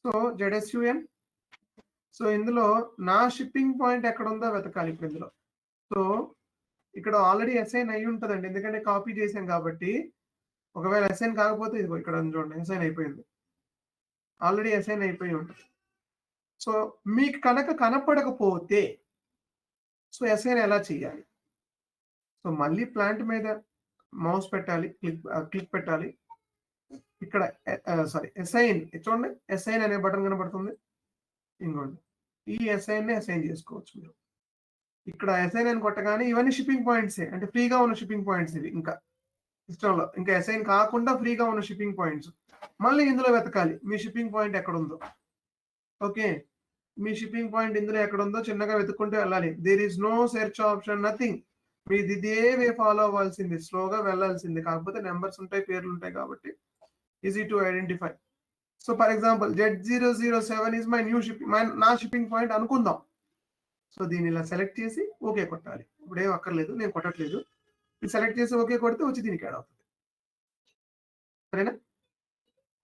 So ZSUN. సో ఇందులో నా షిప్పింగ్ పాయింట్ ఎక్కడ ఉందో వెతకాలి ఇప్పుడు ఇందులో. సో ఇక్కడ ఆల్రెడీ అసైన్ అయి ఉంటుందండి, ఎందుకంటే కాపీ చేసాం కాబట్టి. ఒకవేళ అసైన్ కాకపోతే ఇదిగో ఇక్కడ చూడండి, అసైన్ అయిపోయింది, ఆల్రెడీ అసైన్ అయిపోయి ఉంటుంది. సో మీకు కనుక కనపడకపోతే సో అసైన్ ఎలా చేయాలి? సో మళ్ళీ ప్లాంట్ మీద మౌస్ పెట్టాలి, క్లిక్ పెట్టాలి. ఇక్కడ అసైన్ చూడండి, అసైన్ అనే బటన్ కనబడుతుంది, ఇంకోండి ఈ అసైన్ ని అసైన్ చేసుకోవచ్చు మీరు. ఇక్కడ అసైన్ అని కొట్టగానే ఇవన్నీ షిప్పింగ్ పాయింట్సే, అంటే ఫ్రీగా ఉన్న షిప్పింగ్ పాయింట్స్ ఇవి. ఇంకా సిస్టంలో ఇంకా అసైన్ కాకుండా ఫ్రీగా ఉన్న షిప్పింగ్ పాయింట్స్. మళ్ళీ ఇందులో వెతకాలి మీ షిప్పింగ్ పాయింట్ ఎక్కడ ఉందో. ఓకే, మీ షిప్పింగ్ పాయింట్ ఇందులో ఎక్కడ ఉందో చిన్నగా వెతుక్కుంటూ వెళ్ళాలి. There is no search option, nothing. మీది ఇదే వే ఫాలో అవ్వాల్సింది, స్లోగా వెళ్ళాల్సింది. కాకపోతే నెంబర్స్ ఉంటాయి, పేర్లు ఉంటాయి కాబట్టి easy to identify. So for example Z007 is my new shipping, నా షిప్పింగ్ పాయింట్ అనుకుందాం. సో దీన్ని ఇలా సెలెక్ట్ చేసి ఓకే కొట్టాలి. ఇప్పుడు ఏం అక్కర్లేదు, నేను కొట్టట్లేదు. ఇది సెలెక్ట్ చేసి ఓకే కొడితే వచ్చి దీనికి యాడ్ అవుతుంది. సరేనా?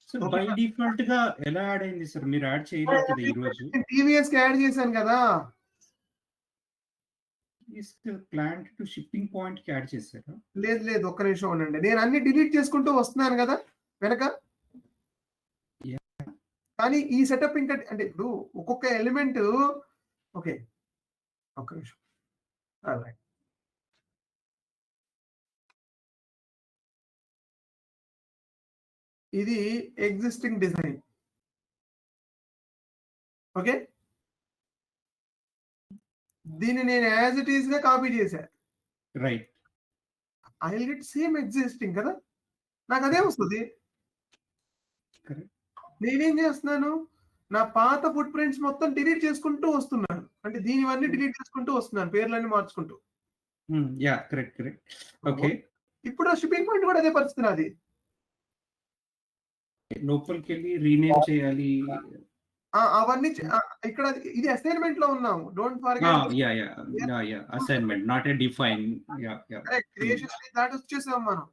సో బై డిఫాల్ట్ గా ఎలా యాడ్ అయింది సార్? మీరు యాడ్ చేయలేదు కదా ఈ రోజు. టీవీఎస్ కి యాడ్ చేశాను కదా. ప్లాంట్ టు షిప్పింగ్ పాయింట్ కి యాడ్ చేశారా? లేదు లేదు, ఒక్క నిమిషం ఉండండి. నేను అన్ని డిలీట్ చేసుకుంటూ వస్తున్నాను కదా వెనక. కానీ ఈ సెటప్ ఇంకా అంటే ఇప్పుడు ఒక్కొక్క ఎలిమెంట్. ఓకే ఒక్క నిమిషం. ఇది ఎగ్జిస్టింగ్ డిజైన్. ఓకే, దీన్ని నేను యాజ్ ఇట్ ఈస్ గా కాపీ చేశాను. Right, I will get same existing కదా, నాకు అదే వస్తుంది. నేనేం చేస్తున్నాను, నా పాత ఫుట్ ప్రింట్స్ మొత్తం డిలీట్ చేసుకుంటూ వస్తున్నాను. అంటే దీనివన్నీ డిలీట్ చేసుకుంటూ వస్తున్నాను, పేర్లన్నీ మార్చుకుంటూ. Yeah correct correct. ఓకే, ఇప్పుడు షిప్పింగ్ పాయింట్ కూడా అదే పరిస్థితి నాది. లోపలికి వెళ్ళి రీనేమ్ చేయాలి అవన్నీ ఇక్కడ ఇది అసైన్మెంట్ లో ఉన్నాము. Don't forget. Yeah yeah yeah assignment not a define. Yeah yeah creation that వచ్చేసాం మనం.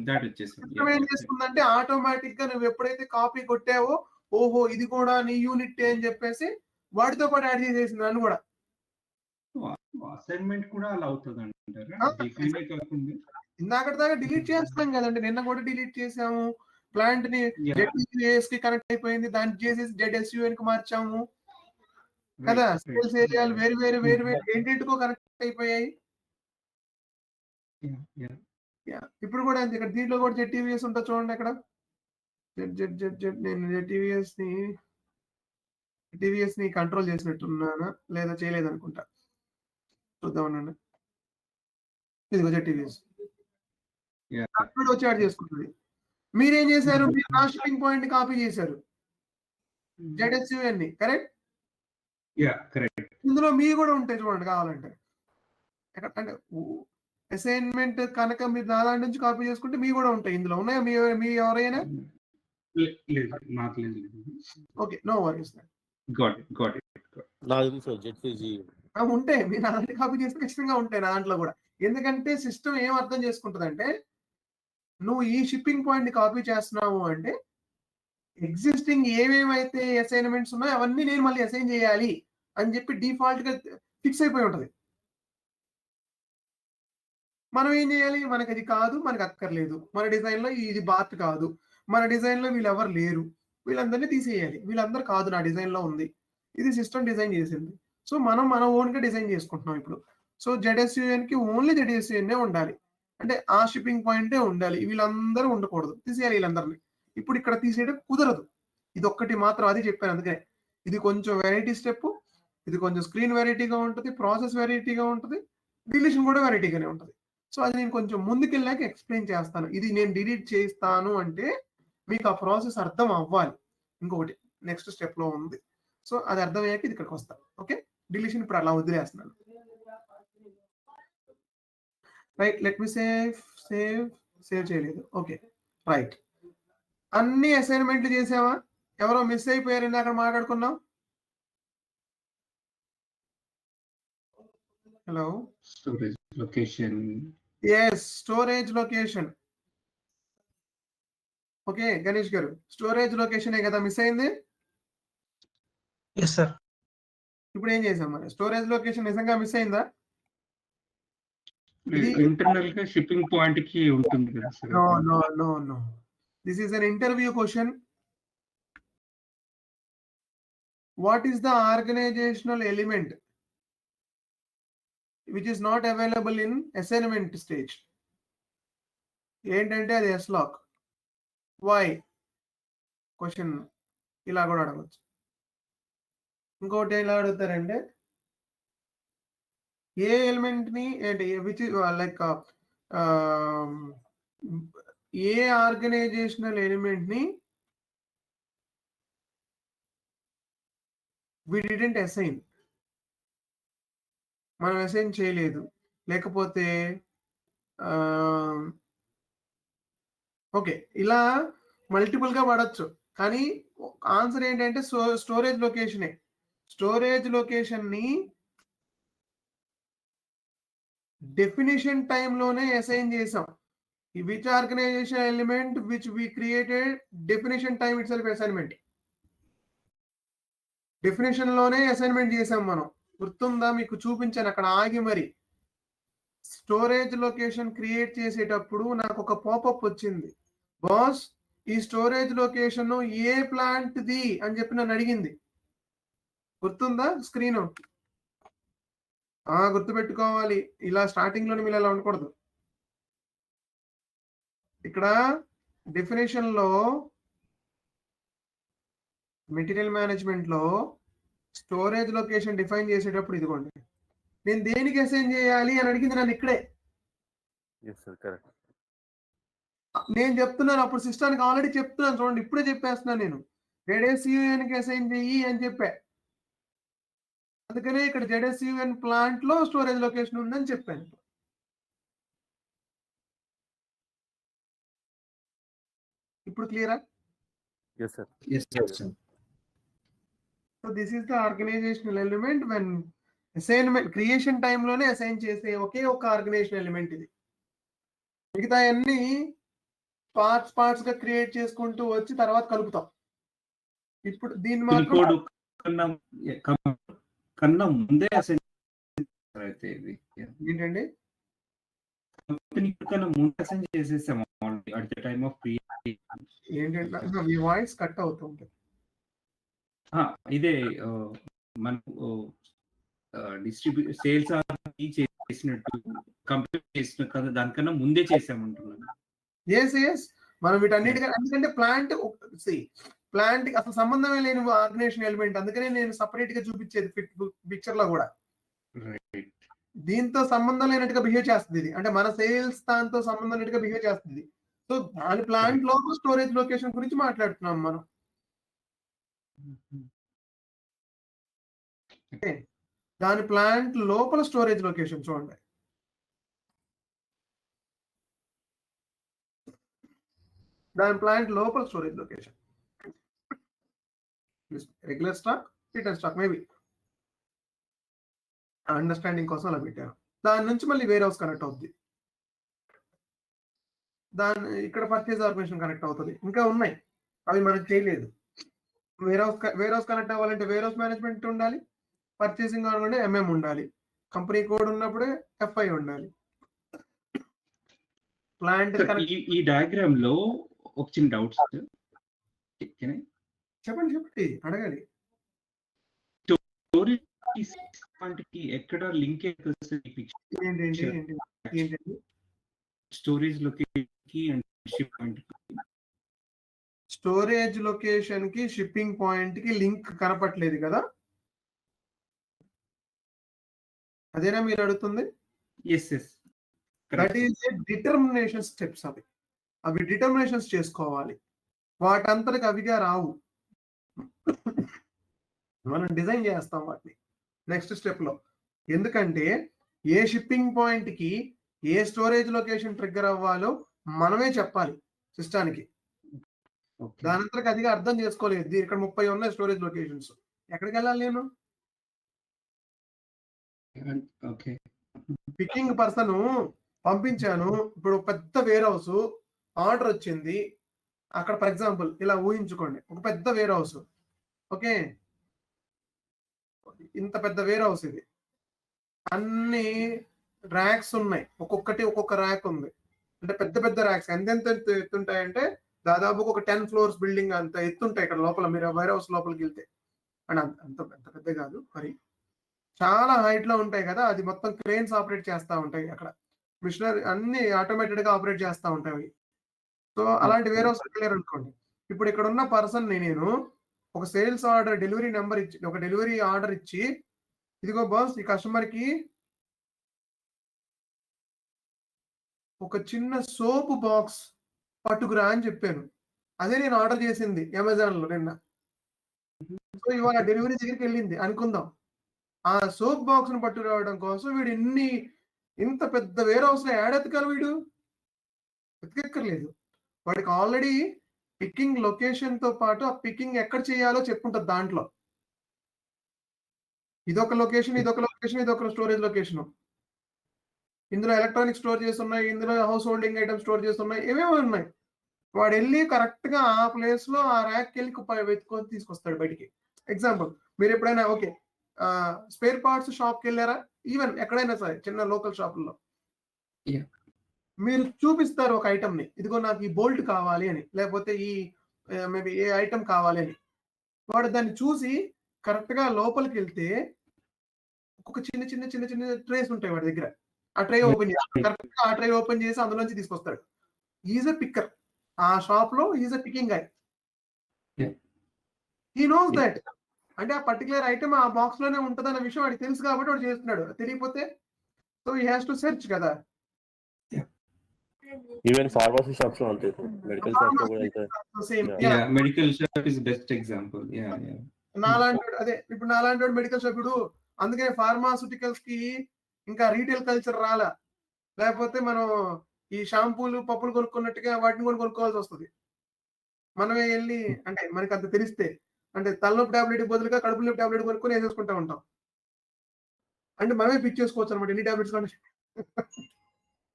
దాట్ వచ్చేసాం. ఏం చేస్తుందంటే ఆటోమేటిక్ గా నువ్వు ఎప్పుడైతే కాపీ కొట్టావో, ఓహో ఇది కూడా నీ యూనిట్ అని చెప్పేసి వాటితో పాటు యాడ్ చేసేసింది నన్ను కూడా. అసైన్మెంట్ కూడా అలా అవుతుంది అంటారా? డిఫైన్ కాకుండా ఇందాక దాకా డిలీట్ చేస్తున్నాం కదండి, నిన్న కూడా డిలీట్ చేసాము. ప్లాంట్ ని ZSUS కి కనెక్ట్ అయిపోయింది, దాన్ని చేసేసి ZSUN కి మార్చాము కదా. సేల్స్ ఏరియాలు వేరు వేరు వేరు వేరు ఏంటికో కనెక్ట్ అయిపోయాయి. ఇప్పుడు కూడా అంతే. ఇక్కడ దీంట్లో కూడా ZTVS ఉంటుంది చూడండి. అక్కడ నేను ZTVS ని కంట్రోల్ చేసినట్టున్నానా లేదా చేయలేదు అనుకుంటా, చూద్దామనండి. ఇదిగో ZTVS వచ్చి యాడ్ చేసుకుంటుంది. మీరేం చేశారు, మీరు నా షిప్పింగ్ పాయింట్ కాపీ చేశారు, ZSUN ని. కరెక్ట్. ఇందులో మీ కూడా ఉంటాయి చూడండి కావాలంటే. అంటే అసైన్మెంట్ కనుక మీరు నా దాని నుంచి కాపీ చేసుకుంటే మీ కూడా ఉంటాయి. ఇందులో ఉన్నాయా మీ ఎవరైనా? Okay, no worries. ఉంటాయి, మీరు నా దాంట్లో కాపీ చేస్తే ఖచ్చితంగా ఉంటాయి నా దాంట్లో కూడా. ఎందుకంటే సిస్టమ్ ఏం అర్థం చేసుకుంటుందంటే, నువ్వు ఈ షిప్పింగ్ పాయింట్ ని కాపీ చేస్తున్నావు అంటే ఎగ్జిస్టింగ్ ఏమేమైతే అసైన్మెంట్స్ ఉన్నాయో అవన్నీ నేను మళ్ళీ అసైన్ చేయాలి అని చెప్పి డిఫాల్ట్ గా ఫిక్స్ అయిపోయి ఉంటది. మనం ఏం చేయాలి, మనకి అది కాదు, మనకు అక్కర్లేదు, మన డిజైన్ లో ఇది బాత్ కాదు, మన డిజైన్ లో వీళ్ళు ఎవరు లేరు, వీళ్ళందరినీ తీసేయాలి. వీళ్ళందరూ కాదు నా డిజైన్ లో ఉంది, ఇది సిస్టమ్ డిజైన్ చేసింది. సో మనం మన ఓన్గా డిజైన్ చేసుకుంటున్నాం ఇప్పుడు. సో జెడ్ఎస్యూఎన్కి ఓన్లీ జెడ్ఎస్యూఎన్నే ఉండాలి, అంటే ఆ షిప్పింగ్ పాయింటే ఉండాలి, వీళ్ళందరూ ఉండకూడదు, తీసేయాలి వీళ్ళందరినీ. ఇప్పుడు ఇక్కడ తీసేయడం కుదరదు, ఇది ఒక్కటి మాత్రం, అది చెప్పాను అందుకనే. ఇది కొంచెం వెరైటీ స్టెప్, ఇది కొంచెం స్క్రీన్ వెరైటీగా ఉంటుంది, ప్రాసెస్ వెరైటీగా ఉంటుంది, డిలీషన్ కూడా వెరైటీగానే ఉంటుంది. సో అది నేను కొంచెం ముందుకెళ్ళాక ఎక్స్ప్లెయిన్ చేస్తాను. ఇది నేను డిలీట్ చేస్తాను అంటే మీకు ఆ ప్రాసెస్ అర్థం అవ్వాలి. ఇంకొకటి నెక్స్ట్ స్టెప్ లో ఉంది, సో అది అర్థమయ్యాక ఇది ఇక్కడికి వస్తాను. ఓకే, డిలీషన్ ఇప్పుడు అలా వదిలేస్తున్నాను. రైట్, లెట్ మీ సేవ్ చేయలేదు. ఓకే రైట్, అన్ని అసైన్మెంట్లు చేసావా? ఎవరో మిస్ అయిపోయారు ఇందాక మాట్లాడుకున్నాం. Hello, storage location. Yes, storage location. Okay Ganesh garu, storage లొకేషనే కదా మిస్ అయింది. Yes sir. ఇప్పుడు ఏం చేసాం మరి? స్టోరేజ్ లొకేషన్ నిజంగా మిస్ అయిందా? ఇంటర్నల్ గా షిప్పింగ్ పాయింట్ కి ఉంటుంది కదా సార్. No. This is an interview question. What is the organizational element which is not available in assignment stage? ఏంటంటే అది SLOC. Why? క్వశ్చన్ ఇలా కూడా అడగచ్చు. ఇంకోటి ఎలా అడుగుతారంటే ఏ ఎలిమెంట్ ని which like a organizational element ని we didn't assign, మనం అసైన్ చేయలేదు, లేకపోతే ఓకే ఇలా మల్టిపుల్ గా వాడచ్చు. కానీ ఆన్సర్ ఏంటంటే స్టోరేజ్ లొకేషనే. స్టోరేజ్ లొకేషన్ ని డెఫినిషన్ టైంలోనే అసైన్ చేసాం. Which organization element which we created definition time itself assignment. Definition లోనే అసైన్మెంట్ చేసాం మనం, గుర్తుందా? మీకు చూపించాను అక్కడ ఆగి మరి. స్టోరేజ్ లొకేషన్ క్రియేట్ చేసేటప్పుడు నాకు ఒక పాపప్ వచ్చింది, బాస్ ఈ storage location A plant the అని చెప్పి నన్ను అడిగింది. గుర్తుందా? స్క్రీన్ గుర్తుపెట్టుకోవాలి, ఇలా స్టార్టింగ్ లోనే మీరు ఇలా ఉండకూడదు. ఇక్కడ డెఫినేషన్ లో మెటీరియల్ మేనేజ్మెంట్ లో స్టోరేజ్ లొకేషన్ డిఫైన్ చేసేటప్పుడు ఇదిగోండి, నేను దేనికి అసైన్ చేయాలి అని అడిగింది నన్ను ఇక్కడే. నేను చెప్తున్నాను అప్పుడు సిస్టానికి ఆల్రెడీ చెప్తున్నాను, చూడండి ఇప్పుడే చెప్పేస్తున్నాను నేను, జెడ్ఎస్యూఎన్ కి అసైన్ చెయ్యి అని చెప్పా. అందుకనే ఇక్కడ జెడ్ఎస్యూఎన్ ప్లాంట్ లో స్టోరేజ్ లొకేషన్ ఉందని చెప్పాను. ఇప్పుడు క్లియరా? Yes, sir. So this is the organizational element when assignment creation time లోనే అసైన్ చేసే ఒకే ఒక ఆర్గనైజేషన్ ఎలిమెంట్ ఇది. మిగతా అన్ని పార్ట్స్ గా క్రియేట్ చేసుకుంటూ వచ్చి తర్వాత కలుపుతాం. ఇప్పుడు దీన్ని మాత్రం కన్నా ముందే అసైన్ అయితే ఇది ఏంటండి, కంపెనీ కన్నా ముందే అసైన్ చేసేసాము అట్ ద టైమ్ ఆఫ్ ఏంటంటే మీ వాయిస్ కట్ అవుతుంది. ఇదే మనం సేల్స్ చేసినట్టు కంపెనీ చేసిన కదా, దానికన్నా ముందే చేసామంటున్నాను. ఎస్ మనం వీటన్నిటికన్నా, ఎందుకంటే ప్లాంట్ అసలు సంబంధమే లేని ఆర్గనైజేషన్ ఎలిమెంట్, అందుకనే నేను సపరేట్ గా చూపించేది పిక్చర్ లో కూడా. దీంతో సంబంధం లేనట్టుగా బిహేవ్ చేస్తుంది ఇది, అంటే మన సేల్స్ దాంతో సంబంధం లేనట్టుగా బిహేవ్ చేస్తుంది. సో దాని ప్లాంట్ లో స్టోరేజ్ లొకేషన్ గురించి మాట్లాడుతున్నాం మనం. దాని ప్లాంట్ లోపల స్టోరేజ్ లొకేషన్ చూడండి. దాని ప్లాంట్ లోపల storage location, regular stock, return stock, maybe understanding కోసం అలా పెట్టాను. దాని నుంచి మళ్ళీ వేర్ హౌస్ కనెక్ట్ అవుతుంది, దాని ఇక్కడ పర్చేజ్ ఆర్గనైజేషన్ కనెక్ట్ అవుతుంది. ఇంకా ఉన్నాయి, అవి మనకు చేయలేదు. వేర్ హౌస్ కనెక్ట్ అవ్వాలంటే వేర్ హౌస్ మేనేజ్మెంట్ ఉండాలి, పర్చేసింగ్ కావాలంటే ఎంఎం ఉండాలి, కంపెనీ కోడ్ ఉన్నప్పుడే ఎఫ్ఐ ఉండాలి. ప్లాంట్ ఈ డయాగ్రామ్ లో ఒక చిన్న డౌట్స్ చెప్పండి అడగాలి. స్టోరేజ్ పాయింట్ కి ఎక్కడ లింక్ ఏంటండి ఏంటండి స్టోరేజ్ లొకేషన్ కి and ship point storage location కి షిప్పింగ్ పాయింట్ కి లింక్ కనపట్లేదు కదా, అదేనా మీరు అడుగుతుంది? Yes that is determination steps. అవి డిటర్మినేషన్స్ చేసుకోవాలి, వాటంతటికి అవిగా రావు, మనం డిజైన్ చేస్తాం వాటిని నెక్స్ట్ స్టెప్ లో. ఎందుకంటే ఏ షిప్పింగ్ పాయింట్ కి ఏ స్టోరేజ్ లొకేషన్ ట్రిగ్గర్ అవ్వాలో మనమే చెప్పాలి సిస్టానికి. దానంతరకు అదిగా అర్థం చేసుకోలేదు. ఇక్కడ 30 ఉన్నాయి స్టోరేజ్ లొకేషన్స్, ఎక్కడికి వెళ్ళాలి నేను? పికింగ్ పర్సన్ పంపించాను, ఇప్పుడు పెద్ద వేర్ హౌస్ ఆర్డర్ వచ్చింది అక్కడ. ఫర్ ఎగ్జాంపుల్ ఇలా ఊహించుకోండి, ఒక పెద్ద వేర్ హౌస్, ఓకే, ఇంత పెద్ద వేర్ హౌస్, ఇది అన్ని ర్యాక్స్ ఉన్నాయి, ఒక్కొక్కటి ఒక్కొక్క ర్యాక్ ఉంది. అంటే పెద్ద పెద్ద ర్యాక్స్ ఎంతెంత ఎత్తుంటాయంటే దాదాపు ఒక 10 floors బిల్డింగ్ అంత ఎత్తుంటాయి ఇక్కడ లోపల. మీరు వేర్ హౌస్ లోపలికి వెళ్తే అండ్ అంత పెద్ద కాదు మరి, చాలా హైట్ లో ఉంటాయి కదా. అది మొత్తం క్రేన్స్ ఆపరేట్ చేస్తూ ఉంటాయి అక్కడ, మిషనరీ అన్ని ఆటోమేటెడ్ గా ఆపరేట్ చేస్తూ ఉంటాయి. సో అలాంటి వేర్ హౌస్ క్లియర్ అనుకోండి. ఇప్పుడు ఇక్కడ ఉన్న పర్సన్ నేను ఒక సేల్స్ ఆర్డర్ డెలివరీ నెంబర్ ఇచ్చి, ఒక డెలివరీ ఆర్డర్ ఇచ్చి, ఇదిగో బాస్ ఈ కస్టమర్ కి ఒక చిన్న సోప్ బాక్స్ పట్టుకురా అని చెప్పాను. అదే నేను ఆర్డర్ చేసింది అమెజాన్ లో నిన్న. సో ఇవాళ డెలివరీ దగ్గరికి వెళ్ళింది అనుకుందాం. ఆ సోప్ బాక్స్ ను పట్టుకురావడం కోసం వీడు ఇంత పెద్ద వేర్ హౌస్ లో యాడ్ ఎత్తకాలి, వీడు ఎత్తకక్కర్లేదు. వాడికి ఆల్రెడీ పికింగ్ లొకేషన్ తో పాటు ఆ పికింగ్ ఎక్కడ చేయాలో చెప్పుంటది దాంట్లో. ఇదొక లొకేషన్, ఇదొక లొకేషన్, ఇదొక స్టోరేజ్ లొకేషన్. ఇందులో ఎలక్ట్రానిక్ స్టోర్ చేస్తున్నాయి, ఇందులో హౌస్ హోల్డింగ్ ఐటమ్ స్టోర్ చేస్తున్నాయి, ఏమేమో ఉన్నాయి. వాడు వెళ్ళి కరెక్ట్ గా ఆ ప్లేస్ లో ఆ ర్యాక్ వెళ్ళి వెతుకొని తీసుకొస్తాడు బయటికి. ఎగ్జాంపుల్, మీరు ఎప్పుడైనా ఓకే స్పేర్ పార్ట్స్ షాప్కి వెళ్ళారా? ఈవెన్ ఎక్కడైనా సరే చిన్న లోకల్ షాపుల్లో మీరు చూపిస్తారు ఒక ఐటమ్ ని, ఇదిగో నాకు ఈ బోల్ట్ కావాలి అని, లేకపోతే ఈ మేబీ ఏ ఐటమ్ కావాలి అని. వాడు దాన్ని చూసి కరెక్ట్ గా లోపలికి వెళ్తే ఒక చిన్న చిన్న చిన్న చిన్న ట్రేస్ ఉంటాయి వాడి దగ్గర. ఆ ట్రే ఓపెన్ చేస్తాడు, కరెక్ట్ గా ఆ ట్రే ఓపెన్ చేసి అందులోంచి తీసుకొస్తాడు. ఈజ్ ఎ పిక్కర్, ఆ షాప్ లో is a picking guy. He knows that. అంటే ఆ పర్టికులర్ ఐటమ్ ఆ బాక్స్ లోనే ఉంటది అన్న విషయం వాడికి తెలుసు కాబట్టి వాడు చేస్తున్నాడు. తెలియకపోతే so he has to search కదా. ఈవెన్ ఫార్మసీ షాప్స్ లో అంతే, మెడికల్ షాప్స్ లో కూడా అంతే. Medical shop is best example. నాలాంటి అదే ఇప్పుడు నాలాంటి మెడికల్ షాప్, ఇప్పుడు అందుకే ఫార్మాస్యూటికల్స్ కి ఇంకా రీటైల్ కల్చర్ రాలా. లేకపోతే మనం ఈ షాంపూలు పప్పులు కొనుక్కున్నట్టుగా వాటిని కూడా కొనుక్కోవాల్సి వస్తుంది. మనమే వెళ్ళి అంటే మనకి అంత తెలిస్తే, అంటే తలనొప్పి టాబ్లెట్ బదులుగా కడుపు నొప్పి టాబ్లెట్ కొనుక్కొని వేసేసుకుంటా ఉంటాం. అంటే మనమే పిక్ చేసుకోవచ్చు అనమాట ఎన్ని టాబ్లెట్స్ కానీ.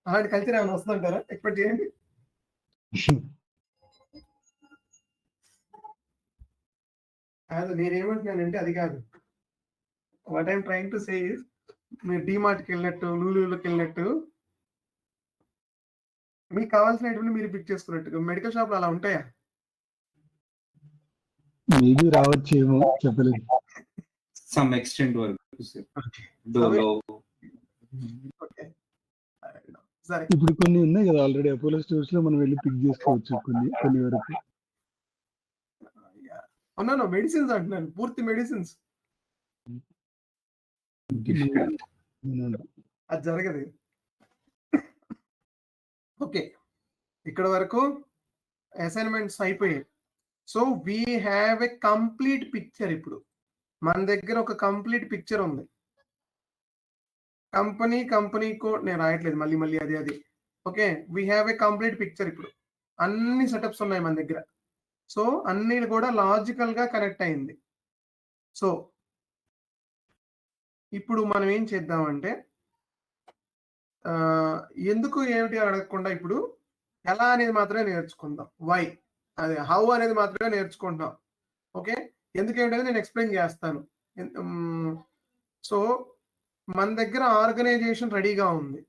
అలాంటి కల్చర్ ఏమైనా వస్తుందంటారా? ఎక్స్పెక్ట్ చేయండి. అది నేనేమంటున్నానంటే అది కాదు. What I'm trying to say is, మీరు డీమార్ట్కి వెళ్ళినట్టు, లూలులోకి వెళ్ళినట్టు మీకు కావాల్సినటువంటి మీరు పిక్ చేసుకున్నట్టు మెడికల్ షాప్లో అలా ఉంటాయా? మేబీ రావచ్చేమో, చెప్పలేదు. సమ్ ఎక్స్టెంట్ వరకు సరే. ఇప్పుడు కొన్ని ఉన్నాయి కదా ఆల్రెడీ అపోలో స్టోర్స్ లో, మనం వెళ్ళి పిక్ చేసుకోవచ్చు కొన్ని వరకు. అవునా, మెడిసిన్స్ అంటున్నాను, పూర్తి మెడిసిన్స్. అది జరగదు. ఓకే, ఇక్కడ వరకు అసైన్మెంట్స్ అయిపోయాయి. So we have a complete picture. ఇప్పుడు మన దగ్గర ఒక కంప్లీట్ పిక్చర్ ఉంది. కంపెనీ కోడ్ నేను రాయట్లేదు, మళ్ళీ అది okay. We have a complete picture. ఇప్పుడు అన్ని సెటప్స్ ఉన్నాయి మన దగ్గర. సో అన్ని కూడా లాజికల్ గా కనెక్ట్ అయింది. సో ఇప్పుడు మనం ఏం చేద్దామంటే, ఎందుకు ఏమిటి అడగకుండా ఇప్పుడు ఎలా అనేది మాత్రమే నేర్చుకుందాం. వై అదే హౌ అనేది మాత్రమే నేర్చుకుంటాం. ఓకే, ఎందుకేంటనేది నేను ఎక్స్ప్లెయిన్ చేస్తాను. సో మన దగ్గర ఆర్గనైజేషన్ రెడీగా ఉంది.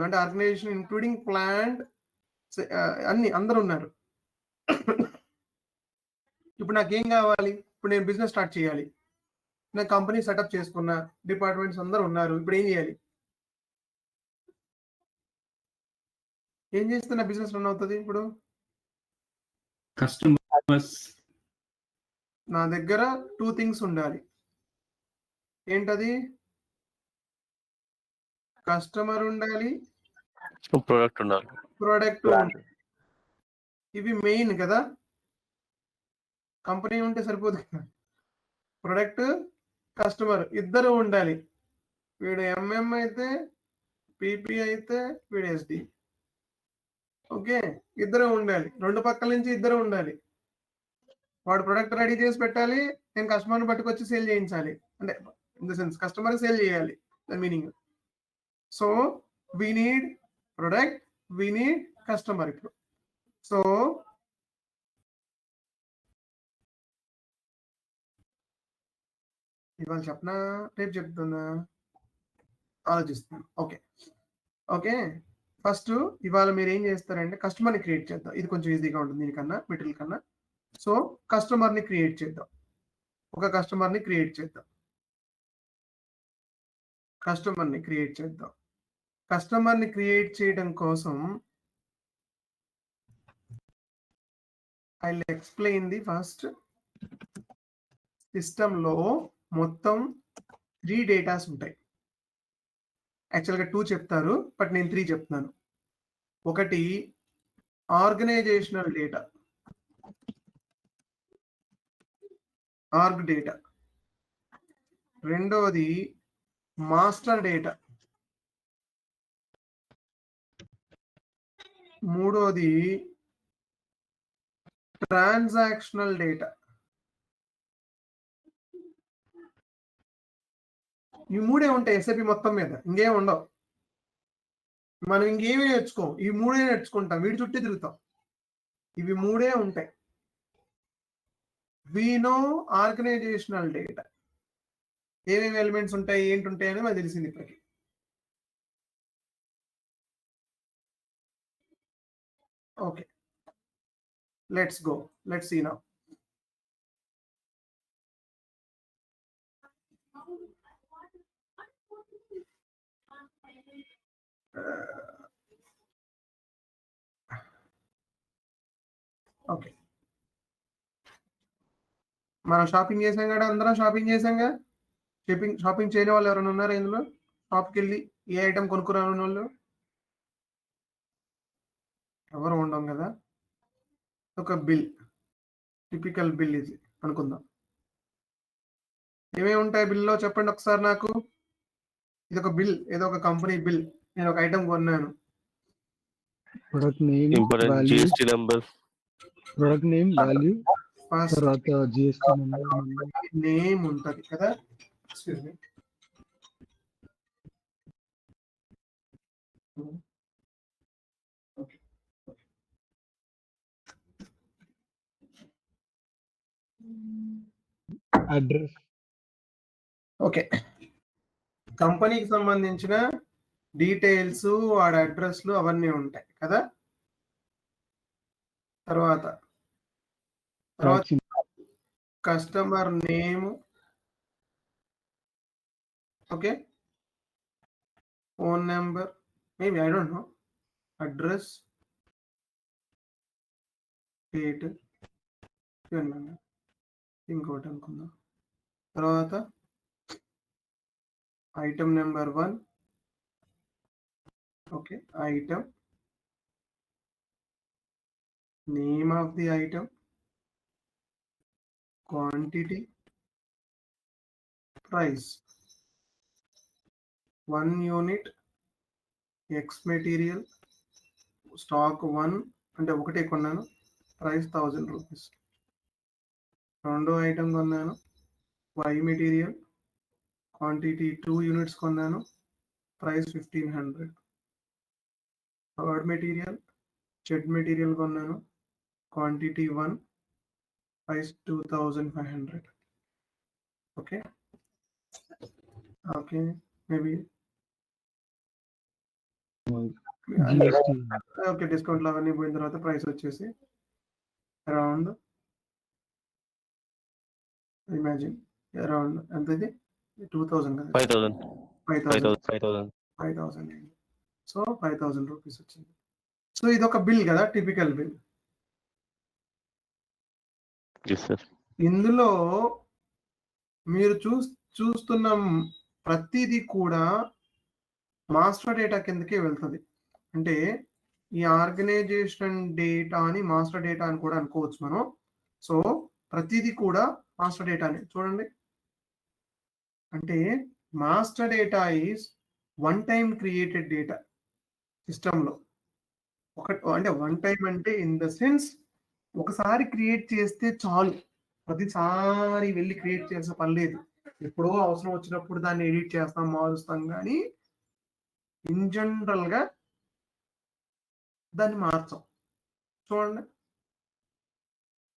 అంటే ఆర్గనైజేషన్ ఇంక్లూడింగ్ ప్లాంట్ అందరూ ఉన్నారు. ఇప్పుడు నాకేం కావాలి? ఇప్పుడు నేను బిజినెస్ స్టార్ట్ చేయాలి, నేను కంపెనీ సెటప్ చేసుకున్నా, డిపార్ట్మెంట్స్ అందరూ ఉన్నారు, ఇప్పుడు ఏం చేయాలి? ఏం చేస్తే నా బిజినెస్ రన్ అవుతుంది? ఇప్పుడు కస్టమర్స్ నా దగ్గర 2 థింగ్స్ ఉండాలి. ఏంటది? కస్టమర్ ఉండాలి, ప్రొడక్ట్ ఉండాలి. ప్రొడక్ట్ ప్లాంట్ ఉండాలి. ఇవి మెయిన్ కదా. కంపెనీ ఉంటే సరిపోదు కదా. ప్రొడక్ట్, కస్టమర్ ఇద్దరు ఉండాలి. వీడు ఎంఎం అయితే, పిపి అయితే, వీడు ఎస్డి. ఓకే, ఇద్దరు ఉండాలి. 2 పక్కల నుంచి ఇద్దరు ఉండాలి. వాడు ప్రొడక్ట్ రెడీ చేసి పెట్టాలి, నేను కస్టమర్ని పట్టుకొచ్చి సేల్ చేయించాలి. అంటే in the sense customer sale చేయాలి, the meaning. So we need product, we need customer. ఇప్పుడు సో ఇవాళ చెప్పనా, రేపు చెప్తున్నా, ఆలోచిస్తున్నాను. ఓకే, ఫస్ట్ ఇవాళ మీరు ఏం చేస్తారంటే కస్టమర్ని క్రియేట్ చేద్దాం. ఇది కొంచెం ఈజీగా ఉంటుంది దీనికన్నా, మెటీరియల్ కన్నా. సో కస్టమర్ని క్రియేట్ చేద్దాం. ఒక కస్టమర్ని క్రియేట్ చేద్దాం. కస్టమర్ని క్రియేట్ చేయడం కోసం I will explain the first. సిస్టంలో మొత్తం 3 డేటాస్ ఉంటాయి. యాక్చువల్గా 2 చెప్తారు, బట్ నేను 3 చెప్తున్నాను. ఒకటి ఆర్గనైజేషనల్ డేటా, ఆర్గ్ డేటా. రెండోది మాస్టర్ డేటా. మూడోది ట్రాన్సాక్షనల్ డేటా. ఈ 3 ఉంటాయి ఎస్ఏపి మొత్తం మీద, ఇంకేం ఉండవు. మనం ఇంకేమీ నేర్చుకోం, ఈ 3 నేర్చుకుంటాం, వీడి చుట్టూ తిరుగుతాం. ఇవి 3 ఉంటాయి. వి నో ఆర్గనైజేషనల్ డేటా, ఏమేమి ఎలిమెంట్స్ ఉంటాయి, ఏంటి ఉంటాయి అని మనకు తెలిసింది ఇప్పటికి. Okay, let's go, let's see now. Okay, మనం షాపింగ్ చేసాం కదా, అందరం షాపింగ్ చేసాంగా. షాపింగ్ చేయని వాళ్ళు ఎవరైనా ఉన్నారా ఇందులో? షాప్కి వెళ్ళి ఏ ఐటమ్ కొనుక్కురాని వాళ్ళు ఎవరు ఉండం కదా. ఒక బిల్, టిపికల్ బిల్ ఇది అనుకుందాం. ఏమేమి ఉంటాయి బిల్లో చెప్పండి ఒకసారి నాకు. ఇది ఒక బిల్, ఏదో ఒక కంపెనీ బిల్. నేను ఒక ఐటమ్ కొన్నాను. Product name, important value, GST number. Product name, value, first తర్వాత జిఎస్టీ నెంబర్. నేమ్ ఉంటుంది కదా. Excuse me. అడ్రస్. ఓకే, కంపెనీకి సంబంధించిన డీటెయిల్స్, వాడి అడ్రస్లు అవన్నీ ఉంటాయి కదా. తర్వాత customer name, okay, phone number, maybe I don't know, address, date, ఇంకోటి అనుకుందాం. తర్వాత item number 1, okay, item, name of the item, quantity, price, 1 unit, X material, stock 1 అంటే ఒకటే కొన్నాను, ప్రైస్ 1000 రూపీస్. రెండో ఐటమ్ కొన్నాను, Y మెటీరియల్, క్వాంటిటీ 2 యూనిట్స్ కొన్నాను, price 1500. Third material, Z material కొన్నాను, quantity 1, price 2500. Okay, maybe okay, డిస్కౌంట్లు అవన్నీ పోయిన తర్వాత ప్రైస్ వచ్చేసి అరౌండ్ ఇమాజిన్ అరౌండ్ ఎంత ఇది 2000 కదా 5000 5000 5000 5000 సో 5000 రూపీస్ వచ్చింది. సో ఇది ఒక బిల్ కదా, టిపికల్ బిల్. Yes sir. ఇందులో మీరు చూస్తున్న ప్రతిదీ కూడా మాస్టర్ డేటా కిందకే వెళ్తుంది. అంటే ఈ ఆర్గనైజేషన్ డేటా అని మాస్టర్ డేటా అని కూడా అనుకోవచ్చు మనం. సో ప్రతిదీ కూడా మాస్టర్ డేటానే. చూడండి, అంటే master data is one time created data సిస్టంలో. అంటే వన్ టైం అంటే ఇన్ ద సెన్స్ ఒకసారి క్రియేట్ చేస్తే చాలు, ప్రతిసారి వెళ్ళి క్రియేట్ చేసే పని లేదు. ఎప్పుడో అవసరం వచ్చినప్పుడు దాన్ని ఎడిట్ చేస్తాం, మారుస్తాం, కానీ ఇన్ జనరల్ గా దాన్ని మార్చాం. చూడండి,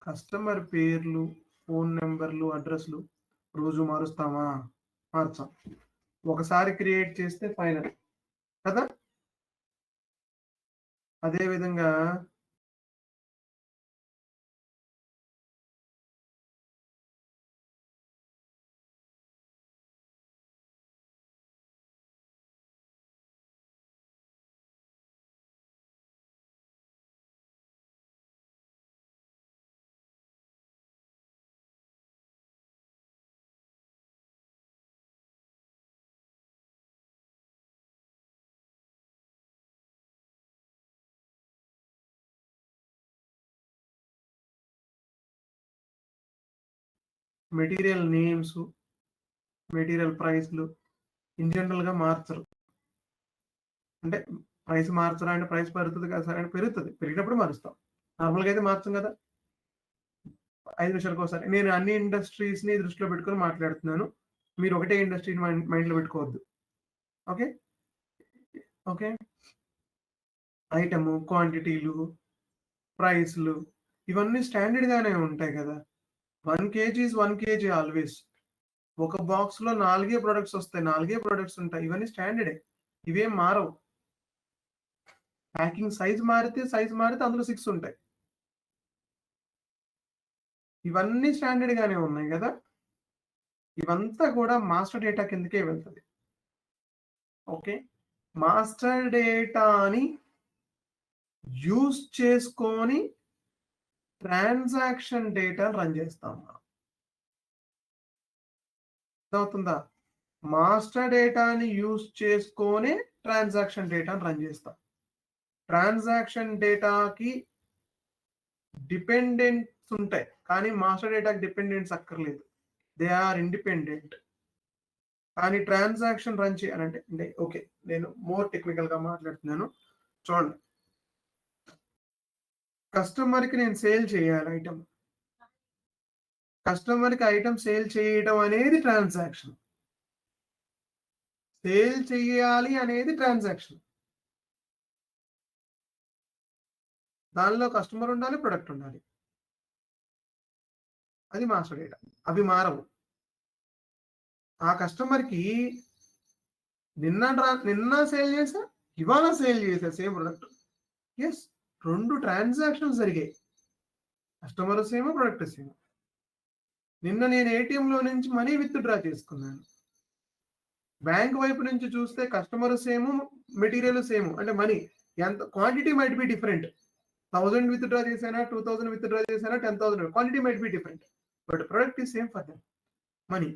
కస్టమర్ పేర్లు, ఫోన్ నెంబర్లు, అడ్రస్లు రోజు మారుస్తామా? మార్చాం. ఒకసారి క్రియేట్ చేస్తే ఫైనల్ కదా. అదే విధంగా మెటీరియల్ నేమ్స్, మెటీరియల్ ప్రైస్లు ఇన్ జనరల్ గా మార్చరు. అంటే ప్రైస్ మార్చరా అంటే ప్రైస్ పెరుగుతుంది కదా సార్ అంటే పెరుగుతుంది, పెరిగినప్పుడు మారుస్తాం. నార్మల్గా అయితే మార్చం కదా. 5 నిమిషాలకు ఒకసారి. నేను అన్ని ఇండస్ట్రీస్ ని దృష్టిలో పెట్టుకొని మాట్లాడుతున్నాను, మీరు ఒకటే ఇండస్ట్రీ మైండ్ లో పెట్టుకోవద్దు. Okay okay. ఐటమ్, క్వాంటిటీలు, ప్రైస్లు ఇవన్నీ స్టాండర్డ్ గానే ఉంటాయి కదా. 1 kg is 1 kg ఆల్వేస్. ఒక బాక్స్ లో 4 ప్రొడక్ట్స్ వస్తాయి, 4 ప్రొడక్ట్స్ ఉంటాయి. ఇవన్నీ స్టాండర్డే, ఇవేం మారవు. ప్యాకింగ్ సైజ్ మారితే అందులో 6 ఉంటాయి. ఇవన్నీ స్టాండర్డ్ గానే ఉన్నాయి కదా. ఇవంతా కూడా మాస్టర్ డేటా కిందకే వెళ్తుంది. ఓకే, మాస్టర్ డేటాని యూజ్ చేసుకొని ట్రాన్సాక్షన్ డేటా రన్ చేస్తాం. అవుతుందా? మాస్టర్ డేటాని యూజ్ చేసుకొని ట్రాన్సాక్షన్ డేటాని రన్ చేస్తాం. ట్రాన్సాక్షన్ డేటాకి డిపెండెంట్స్ ఉంటాయి, కానీ మాస్టర్ డేటాకి డిపెండెంట్స్ అక్కర్లేదు, దే ఆర్ ఇండిపెండెంట్. కానీ ట్రాన్సాక్షన్ రన్ చేయాలంటే ఓకే, నేను మోర్ టెక్నికల్ గా మాట్లాడుతున్నాను. చూడండి, కస్టమర్కి నేను సేల్ చేయాలి ఐటమ్. కస్టమర్కి ఐటమ్ సేల్ చేయడం అనేది ట్రాన్సాక్షన్. సేల్ చేయాలి అనేది ట్రాన్సాక్షన్. దానిలో కస్టమర్ ఉండాలి, ప్రొడక్ట్ ఉండాలి. అది మాస్టర్ డేటా. అవి మారవు. ఆ కస్టమర్కి నిన్న సేల్ చేసా, ఇవాళ సేల్ చేసా సేమ్ ప్రొడక్ట్. ఎస్, 2 ట్రాన్సాక్షన్స్ జరిగాయి. Customer same, product same. నిన్న నేను ATM లో నుంచి మనీ విత్డ్రా చేసుకున్నాను. బ్యాంక్ వైపు నుంచి చూస్తే కస్టమర్ సేమ్, మెటీరియల్ సేమ్. అంటే మనీ ఎంత, quantity might be different. 1000 withdraw చేశానా, 2000 విత్డ్రా చేశానా, 10,000, quantity might be different, but product is same for them. Money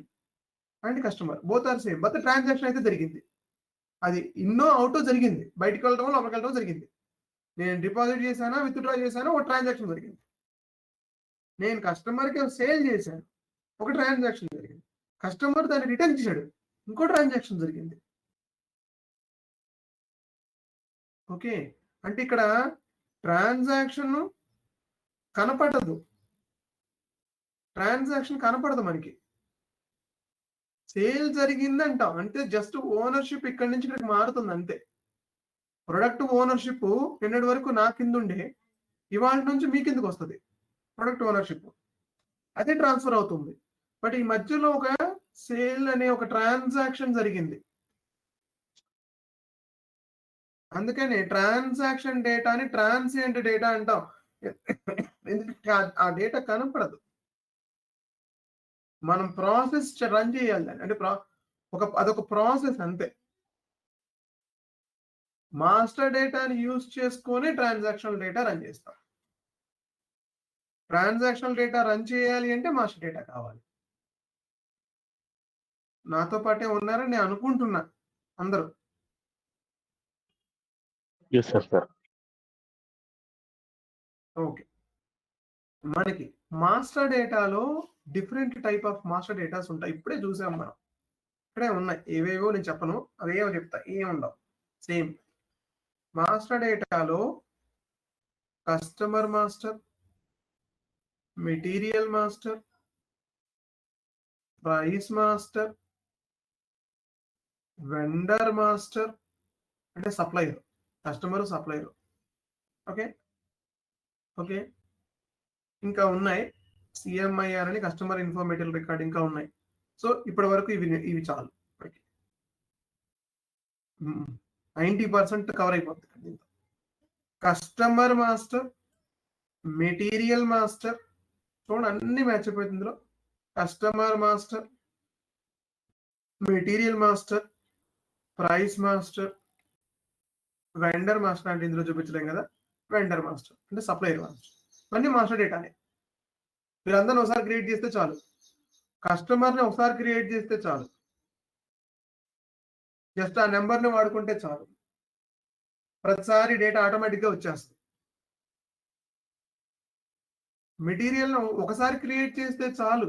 and customer both are same, but transaction అయితే జరిగింది. అది ఇన్నో అవుటో జరిగింది, బయటకు వెళ్ళడం, లోపలికి వెళ్ళడం జరిగింది. నేను డిపాజిట్ చేశానా, విత్డ్రా చేశానా, ఒక ట్రాన్సాక్షన్ జరిగింది. నేను కస్టమర్కి సేల్ చేశాను, ఒక ట్రాన్సాక్షన్ జరిగింది. కస్టమర్ దాన్ని రిటర్న్ చేశాడు, ఇంకో ట్రాన్సాక్షన్ జరిగింది. ఓకే, అంటే ఇక్కడ ట్రాన్సాక్షన్ కనపడదు, మనకి. సేల్ జరిగింది అంటాం, అంటే జస్ట్ ఓనర్షిప్ ఇక్కడి నుంచి ఇక్కడికి మారుతుంది అంతే. ప్రొడక్ట్ ఓనర్షిప్ నిన్నటి వరకు నా కింద ఉండే, ఇవాళ నుంచి మీ కిందకి వస్తుంది ప్రొడక్ట్ ఓనర్షిప్. అదే ట్రాన్స్ఫర్ అవుతుంది. బట్ ఈ మధ్యలో ఒక సేల్ అనే ఒక ట్రాన్సాక్షన్ జరిగింది. అందుకని ట్రాన్సాక్షన్ డేటాని ట్రాన్సియంట్ డేటా అంటాం. ఎందుకంటే ఆ డేటా కనపడదు. మనం ప్రాసెస్ రన్ చేయాలి దాన్ని. అంటే అదొక ప్రాసెస్ అంతే. మాస్టర్ డేటాని యూజ్ చేసుకొని ట్రాన్సాక్షనల్ డేటా రన్ చేస్తాం. ట్రాన్సాక్షనల్ డేటా రన్ చేయాలి అంటే మాస్టర్ డేటా కావాలి. నాతో పాటే ఉన్నారని నేను అనుకుంటున్నా అందరూ. Yes sir. ఓకే. మనకి మాస్టర్ డేటాలో different type of master datas ఉంటాయి. ఇప్పుడే చూసాం మనం. ఇక్కడే ఉన్నాయి. ఏవేవో నేను చెప్పను. అవేవో చెప్తా. ఏముండవు. సేమ్. మాస్టర్ డేటాలో customer master, material master, price master, vendor master అంటే supplier, customer supplier. Okay. Okay. ఇంకా ఉన్నాయి. సిఎంఐఆర్ అని కస్టమర్ ఇన్ఫర్మేటివ్ రికార్డ్ ఇంకా ఉన్నాయి. సో ఇప్పటి వరకు ఇవి చాలు. 90% కవర్ అయిపోతుంది. కస్టమర్ మాస్టర్, మెటీరియల్ మాస్టర్ చూడండి అన్ని మ్యాచ్ అయిపోతుంది ఇందులో. Customer master, material master, price master, vendor master అంటే ఇందులో చూపించలేం కదా. వెండర్ మాస్టర్ అంటే సప్లయర్ మాస్టర్. అన్ని మాస్టర్ డేటానే. వీళ్ళందరినీ ఒకసారి క్రియేట్ చేస్తే చాలు. కస్టమర్ని ఒకసారి క్రియేట్ చేస్తే చాలు. జస్ట్ ఆ నెంబర్ని వాడుకుంటే చాలు. ప్రతిసారి డేటా ఆటోమేటిక్గా వచ్చేస్తుంది. మెటీరియల్ ఒకసారి క్రియేట్ చేస్తే చాలు.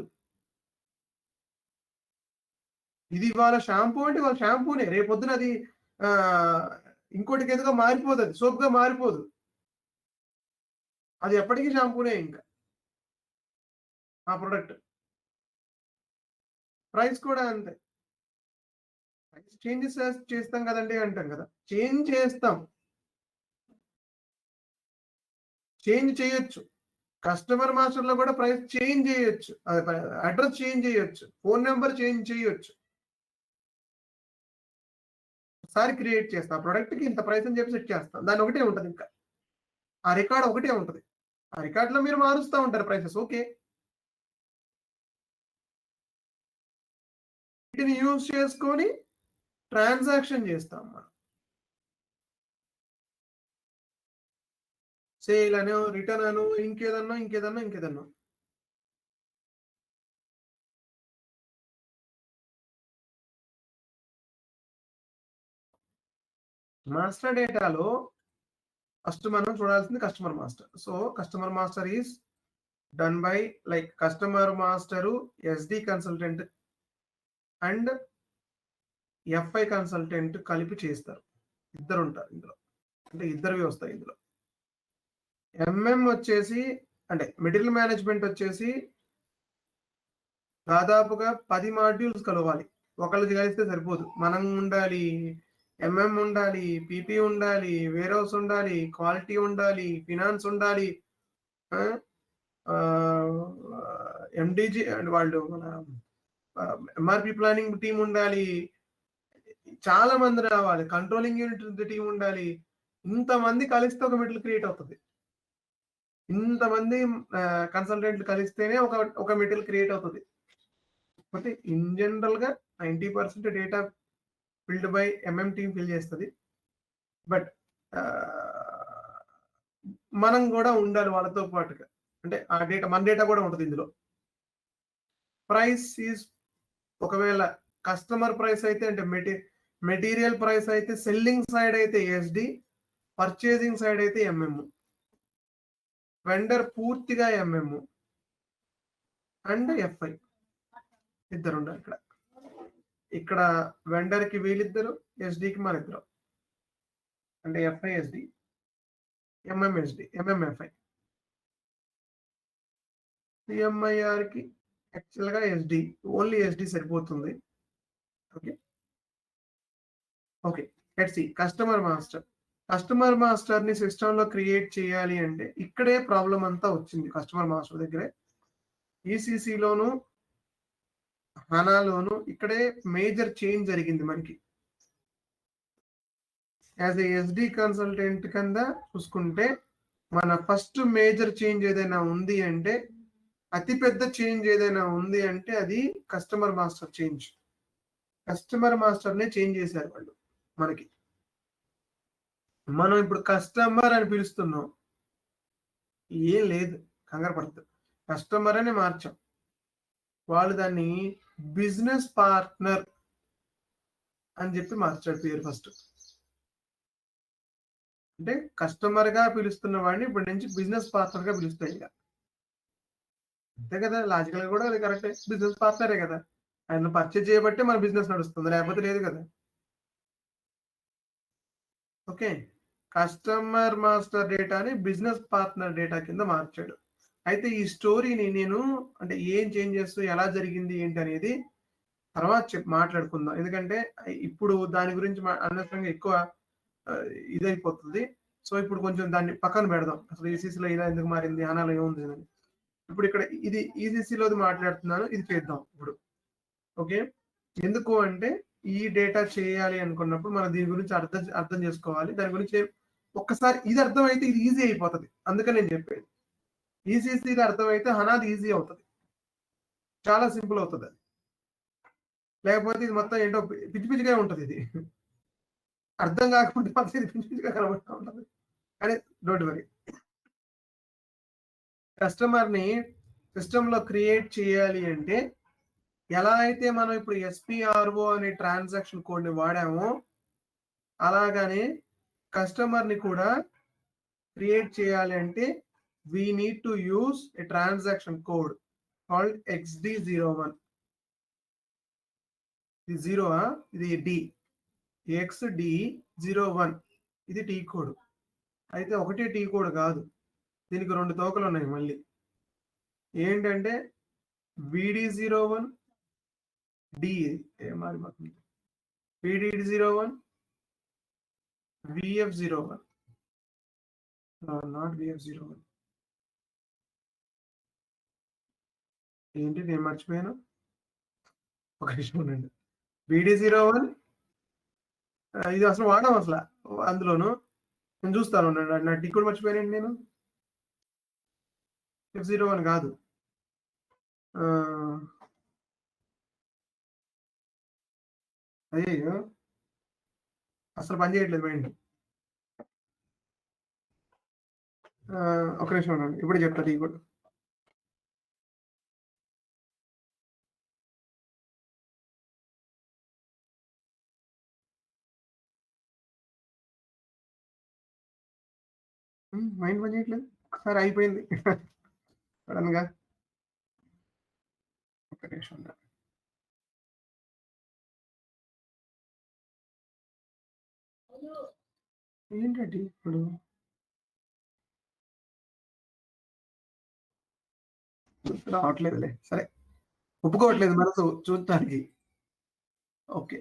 ఇది ఇవాళ షాంపూ అంటే వాళ్ళ షాంపూనే, రేపొద్దున అది ఇంకోటికి ఎదుగా మారిపోతుంది, సోప్గా మారిపోదు. అది ఎప్పటికీ షాంపూనే. ఇంకా ఆ ప్రొడక్ట్ ప్రైస్ కూడా అంతే. ప్రైస్ చేంజెస్ చేస్తాం కదండి అంటాం కదా. చేంజ్ చేస్తాం, చేంజ్ చేయొచ్చు. కస్టమర్ మాస్టర్ లో కూడా ప్రైస్ చేంజ్ చేయొచ్చు, అడ్రస్ చేంజ్ చేయొచ్చు, ఫోన్ నెంబర్ చేంజ్ చేయొచ్చు. ఒకసారి క్రియేట్ చేస్తాం ప్రొడక్ట్ కి ఇంత ప్రైస్ అని చెప్పి సెట్ చేస్తాం. దాని ఒకటే ఉంటుంది. ఇంకా ఆ రికార్డ్ ఒకటే ఉంటుంది. ఆ రికార్డ్ లో మీరు మారుస్తూ ఉంటారు ప్రైసెస్. ఓకే. వీటిని యూజ్ చేసుకొని ట్రాన్సాక్షన్ చేస్తాం మనం. సేల్ అనో, రిటర్న్ అనో, ఇంకేదన్నా. మాస్టర్ డేటాలో ఫస్ట్ మనం చూడాల్సింది customer master. So customer master is done by like customer master SD consultant and FI consultant కలిపి చేస్తారు. ఇద్దరు ఉంటారు ఇందులో, అంటే ఇద్దరివి వస్తాయి ఇందులో. ఎంఎం వచ్చేసి అంటే మెటీరియల్ మేనేజ్మెంట్ వచ్చేసి దాదాపుగా 10 మాడ్యూల్స్ కలవాలి. ఒకళ్ళది కలిస్తే సరిపోదు. మనం ఉండాలి, ఎంఎం ఉండాలి, పీపీ ఉండాలి, వేర్ హౌస్ ఉండాలి, క్వాలిటీ ఉండాలి, ఫినాన్స్ ఉండాలి, ఎండిజి అండ్ వాళ్ళు మన ఎంఆర్పి ప్లానింగ్ టీం ఉండాలి, చాలా మంది రావాలి, కంట్రోలింగ్ యూనిట్ టీం ఉండాలి. ఇంతమంది కలిస్తే ఒక మెటీరియల్ క్రియేట్ అవుతుంది. ఇంతమంది కన్సల్టెంట్లు కలిస్తేనే ఒక మెటీరియల్ క్రియేట్ అవుతుంది. అంటే ఇన్ జనరల్ గా 90% data field by MM team fill చేస్తుంది. బట్ మనం కూడా ఉండాలి వాళ్ళతో పాటుగా. అంటే ఆ డేటా మన డేటా కూడా ఉంటుంది ఇందులో. ప్రైస్ ఈజ్ ఒకవేళ కస్టమర్ ప్రైస్ అయితే అంటే మెటీరియల్ ప్రైస్ అయితే సెల్లింగ్ సైడ్ అయితే ఎస్డి, పర్చేసింగ్ సైడ్ అయితే ఎంఎం, వెండర్ పూర్తిగా ఎంఎం అండ్ ఎఫ్ఐ ఇద్దరు ఉండాలి. ఇక్కడ వెండర్ కి వీళ్ళిద్దరు, ఎస్డికి మన ఇద్దరు. అంటే FI SD, MM SD, MM FI. CMIR కి యాక్చువల్ గా ఎస్డి, ఓన్లీ ఎస్డి సరిపోతుంది. Okay. Okay. Let's see customer master. Customer master ని సిస్టమ్ లో క్రియేట్ చేయాలి అంటే ఇక్కడే ప్రాబ్లం అంతా వచ్చింది. కస్టమర్ మాస్టర్ దగ్గరే, ఈసీసీలోను హనాలోను ఇక్కడే మేజర్ చేంజ్ జరిగింది మనకి. యాజ్ ఏ ఎస్డి కన్సల్టెంట్ కింద చూసుకుంటే మన ఫస్ట్ మేజర్ చేంజ్ ఏదైనా ఉంది అంటే అతిపెద్ద చేంజ్ ఏదైనా ఉంది అంటే అది కస్టమర్ మాస్టర్ చేంజ్. కస్టమర్ మాస్టర్నే చేంజ్ చేశారు వాళ్ళు మనకి. మనం ఇప్పుడు కస్టమర్ అని పిలుస్తున్నాం, ఏం లేదు కంగారు పడద్దు, కస్టమర్ అని మార్చాం. వాళ్ళు దాన్ని బిజినెస్ పార్ట్నర్ అని చెప్పి మార్చాడు పేరు ఫస్ట్. అంటే కస్టమర్ గా పిలుస్తున్న వాడిని ఇప్పటి నుంచి బిజినెస్ పార్ట్నర్ గా పిలుస్తాయి. ఇక అంతే కదా, లాజికల్ గా కూడా అది కరెక్టే, బిజినెస్ పార్ట్నరే కదా. ఆయన పర్చేజ్ చేయబట్టే మన బిజినెస్ నడుస్తుంది, లేకపోతే లేదు కదా. ఓకే, కస్టమర్ మాస్టర్ డేటాని బిజినెస్ పార్ట్నర్ డేటా కింద మార్చాడు. అయితే ఈ స్టోరీని నేను అంటే ఏం చేంజెస్ ఎలా జరిగింది ఏంటి అనేది తర్వాత మాట్లాడుకుందాం, ఎందుకంటే ఇప్పుడు దాని గురించి అనవసరంగా ఎక్కువ ఇదైపోతుంది. సో ఇప్పుడు కొంచెం దాన్ని పక్కన పెడదాం, అసలు ఈసీసీలో ఇలా ఎందుకు మారింది, అనాలో ఏముంది అని. ఇప్పుడు ఇక్కడ ఇది ఈసీసీలోది మాట్లాడుతున్నాను, ఇది చేద్దాం ఇప్పుడు. ఓకే, ఎందుకు అంటే ఈ డేటా చేయాలి అనుకున్నప్పుడు మనం దీని గురించి అర్థం చేసుకోవాలి. దాని గురించి ఒక్కసారి ఇది అర్థమైతే ఇది ఈజీ అయిపోతుంది, అందుకని నేను చెప్పేది. ఈసీసీది అర్థమైతే హనాది ఈజీ అవుతుంది, చాలా సింపుల్ అవుతుంది అది. లేకపోతే ఇది మొత్తం ఏంటో పిచ్చి పిచ్చిగా ఉంటుంది, ఇది అర్థం కాకుండా మాత్రం ఇది పిచ్చి పిచ్చిగా కనబడుతూ ఉంటుంది. కానీ డోంట్ వరీ, కస్టమర్ని సిస్టంలో క్రియేట్ చేయాలి అంటే ఎలా అయితే మనం ఇప్పుడు ఎస్పిఆర్ఓ అనే ట్రాన్సాక్షన్ కోడ్ని వాడామో అలాగానే కస్టమర్ని కూడా క్రియేట్ చేయాలి అంటే we need to use a transaction code called XD01. ఇది 0, ఇది D, XD01 ఇది టీ కోడ్. అయితే ఒకటే టీ కోడ్ కాదు, దీనికి 2 తోకలు ఉన్నాయి మళ్ళీ. ఏంటంటే VD01 D, మారిపోతుంది, VD01 VF01, నాట్ VF01. ఏంటి నేను మర్చిపోయాను, ఒక విషయం ఉండండి. VD01 ఇది అసలు వాడాం అసలు అందులోను, నేను చూస్తాను నా టీ కోడ్ మర్చిపోయానండి నేను. F01 కాదు, అయ్యో అసలు పని చేయట్లేదు మైండ్. ఒక నిమిషం ఉండండి, ఇప్పుడే చెప్తా టీ కోడ్. మైండ్ పని చేయట్లేదు, ఒకసారి అయిపోయింది సడన్గా. ఒక నిమిషం ఏంటండి ఇప్పుడు రావట్లేదులే, సరే ఒప్పుకోవట్లేదు మనసు చూడటానికి. ఓకే,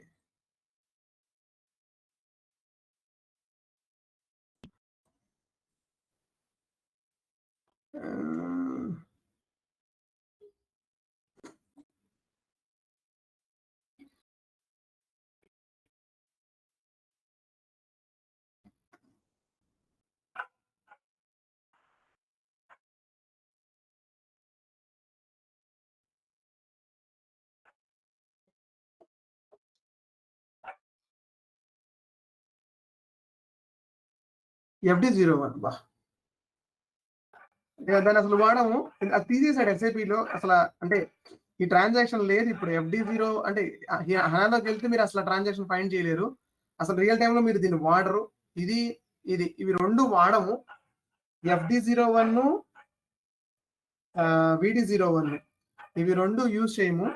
FD01 బా, దాన్ని అసలు వాడము, అది తీసేసాడు ఎస్ఐపిలో అసలు. అంటే ఈ ట్రాన్సాక్షన్ లేదు ఇప్పుడు. FD0 అంటే హనాలోకి వెళ్తే మీరు అసలు ట్రాన్సాక్షన్ ఫైండ్ చేయలేరు, అసలు రియల్ టైంలో మీరు దీన్ని వాడరు. ఇది ఇవి 2 వాడము, FD01 VD01 ఇవి 2 యూజ్ చేయము.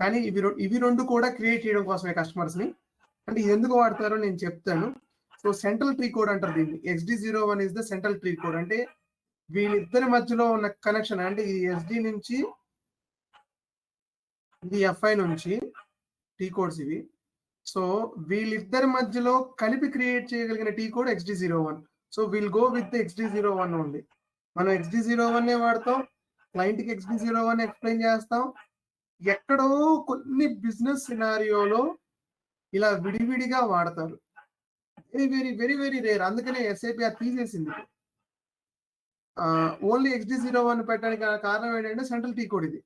కానీ ఇవి 2 కూడా క్రియేట్ చేయడం కోసమే కస్టమర్స్ ని. అంటే ఇది ఎందుకు వాడతారో నేను చెప్తాను. సో సెంట్రల్ ట్రీ కోడ్ అంటారు దీన్ని. XD01 is the central tree code. అంటే వీళ్ళిద్దరి మధ్యలో ఉన్న కనెక్షన్, అంటే ఇది SD నుంచి ఇది FI నుంచి టీ కోడ్స్ ఇవి. సో వీళ్ళిద్దరి మధ్యలో కలిపి క్రియేట్ చేయగలిగిన T code XD01. So will go with XD01 only. మనం XD01 వాడతాం, క్లయింట్కి XD01 ఎక్స్ప్లెయిన్ చేస్తాం. ఎక్కడో కొన్ని బిజినెస్ సినారియోలో ఇలా విడివిడిగా వాడతారు, very very very very rare. అందుకనే SAP తీసేసింది. ఓన్లీ XD01 పెట్టడానికి కారణం ఏంటంటే సెంట్రల్ టీ కోడ్ ఇది.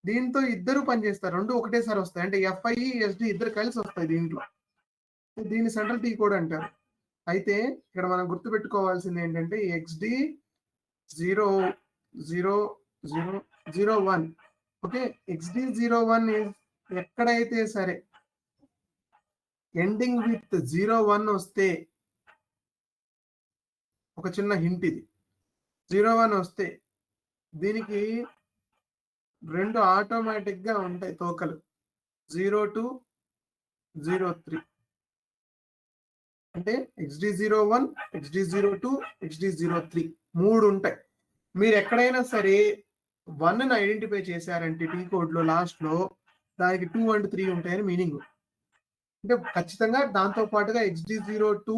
దీంతో ఇద్దరు పనిచేస్తారు, రెండు ఒకటేసారి వస్తాయి. అంటే FI SD ఇద్దరు కలిసి వస్తాయి దీంట్లో. దీన్ని సెంట్రల్ టీ కోడ్ అంటారు. అయితే ఇక్కడ మనం గుర్తుపెట్టుకోవాల్సింది ఏంటంటే XD0001. ఓకే, XD01 ఎక్కడైతే సరే ఎండింగ్ విత్ 01 వస్తే, ఒక చిన్న హింట్ ఇది, 01 వస్తే దీనికి రెండు ఆటోమేటిక్ గా ఉంటాయి తోకలు, 02, 03. అంటే XD01, XD02, XD03 3 ఉంటాయి. మీరు ఎక్కడైనా సరే 1ని ఐడెంటిఫై చేశారంటే టీ కోడ్ లో లాస్ట్ లో దానికి 2 and 3 ఉంటాయని మీనింగ్. అంటే ఖచ్చితంగా దాంతో పాటుగా XD02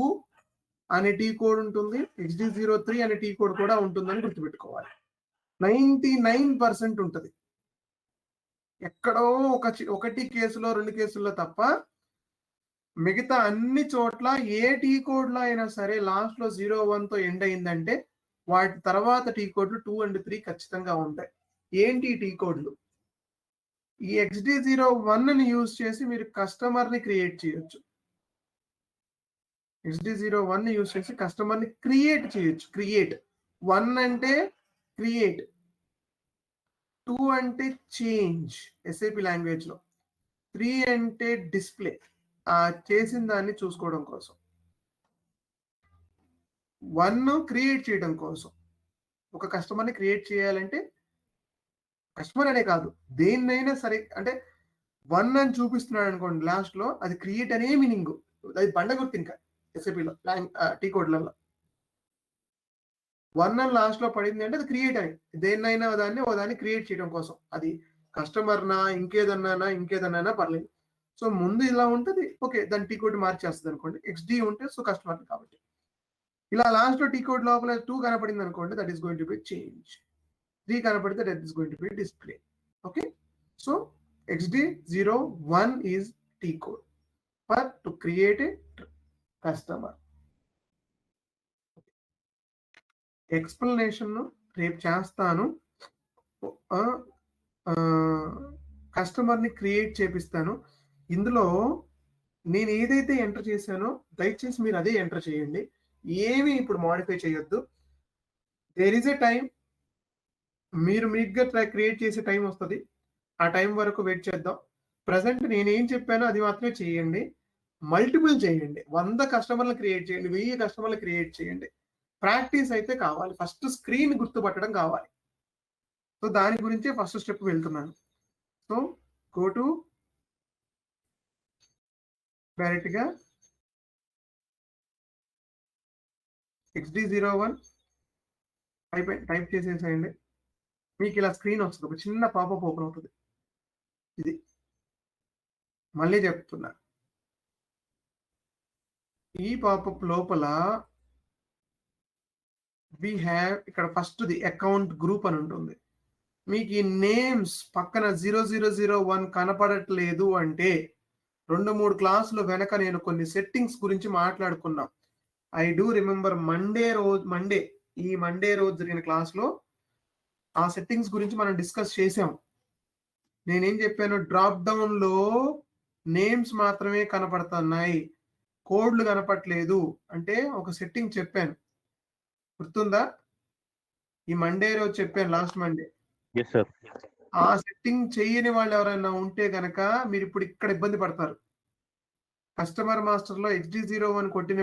అనే టీ కోడ్ ఉంటుంది, XD03 అనే టీ కోడ్ కూడా ఉంటుందని గుర్తుపెట్టుకోవాలి. 99% ఉంటుంది. ఎక్కడో ఒకటి కేసులో 2 కేసుల్లో తప్ప మిగతా అన్ని చోట్ల ఏ టీ కోడ్ లో అయినా సరే లాస్ట్ లో 01 తో ఎండ్ అయిందంటే వాటి తర్వాత టీ కోడ్లు 2 and 3 ఖచ్చితంగా ఉంటాయి. ఏంటి టీ కోడ్లు? ఈ XD01 ని యూజ్ చేసి మీరు కస్టమర్ ని క్రియేట్ చేయొచ్చు. XD01 ని యూజ్ చేసి కస్టమర్ ని క్రియేట్ చేయొచ్చు. క్రియేట్ 1 అంటే క్రియేట్, 2 అంటే చేంజ్ SAP లాంగ్వేజ్ లో, 3 అంటే డిస్ప్లే, ఆ చేసిన దాన్ని చూసుకోవడం కోసం, 1 క్రియేట్ చేయడం కోసం. ఒక కస్టమర్ని క్రియేట్ చేయాలంటే కస్టమర్ అనే కాదు, దేన్నైనా సరే, అంటే 1 అని చూపిస్తున్నాడు అనుకోండి లాస్ట్ లో, అది క్రియేట్ అనే మీనింగ్. అది బండ గుర్తు ఇంకా ఎస్ఏపీలో టీ కోడ్లలో 1 అని లాస్ట్ లో పడింది అంటే అది క్రియేట్ అని, దేన్నైనా దాన్ని క్రియేట్ చేయడం కోసం. అది కస్టమర్నా ఇంకేదన్నా పర్లేదు. సో ముందు ఇలా ఉంటుంది, ఓకే, దాని టీ కోడ్ మార్చేస్తుంది అనుకోండి. XD ఉంటే సో కస్టమర్ కాబట్టి. ఇలా లాస్ట్ లో టీ కోడ్ లోపల 2 కనపడింది అనుకోండి, that is going to be change. 3 కనపడితే that is going to be display. Okay, so XD01 is T code for to create a customer. Explanation రేపు చేస్తాను. కస్టమర్ ని క్రియేట్ చేపిస్తాను. ఇందులో నేను ఏదైతే ఎంటర్ చేశానో దయచేసి మీరు అదే ఎంటర్ చేయండి, ఏమి ఇప్పుడు మాడిఫై చేయొద్దు. దేర్ ఈజ్ ఎ టైం, మీరు మీట్గా క్రియేట్ చేసే టైం వస్తుంది, ఆ టైం వరకు వెయిట్ చేద్దాం. ప్రజెంట్ నేనేం చెప్పానో అది మాత్రమే చేయండి. మల్టిపుల్ చేయండి, 100 కస్టమర్లు క్రియేట్ చేయండి, 1000 కస్టమర్లు క్రియేట్ చేయండి. ప్రాక్టీస్ అయితే కావాలి, ఫస్ట్ స్క్రీన్ గుర్తుపట్టడం కావాలి. సో దాని గురించే ఫస్ట్ స్టెప్ వెళ్తున్నాను. సో గో టు డైరెక్ట్ గా XD01 టైప్ చేసేసేయండి. మీకు ఇలా స్క్రీన్ వస్తుంది, ఒక చిన్న పాపప్ ఓపెన్ అవుతుంది. ఇది మళ్ళీ చెప్తున్నా, ఈ పాపప్ లోపల వి హ్యావ్ ఇక్కడ ఫస్ట్ ది అకౌంట్ గ్రూప్ అని ఉంటుంది. మీకు ఈ నేమ్స్ పక్కన 0001 కనపడట్లేదు అంటే 2-3 క్లాసులు వెనక నేను కొన్ని సెట్టింగ్స్ గురించి మాట్లాడుకున్నాం. ఐ డూ రిమెంబర్ మండే రోజు జరిగిన క్లాస్లో ఆ సెట్టింగ్స్ గురించి మనం డిస్కస్ చేసాం. నేనేం చెప్పాను, డ్రాప్ డౌన్ లో నేమ్స్ మాత్రమే కనపడుతున్నాయి, కోడ్లు కనపట్లేదు అంటే ఒక సెట్టింగ్ చెప్పాను, గుర్తుందా? ఈ మండే రోజు చెప్పాను, లాస్ట్ మండే. ఆ సెట్టింగ్ చేయని వాళ్ళు ఎవరైనా ఉంటే గనక మీరు ఇప్పుడు ఇక్కడ ఇబ్బంది పడతారు. కస్టమర్ మాస్టర్ లో XD01 కొట్టిన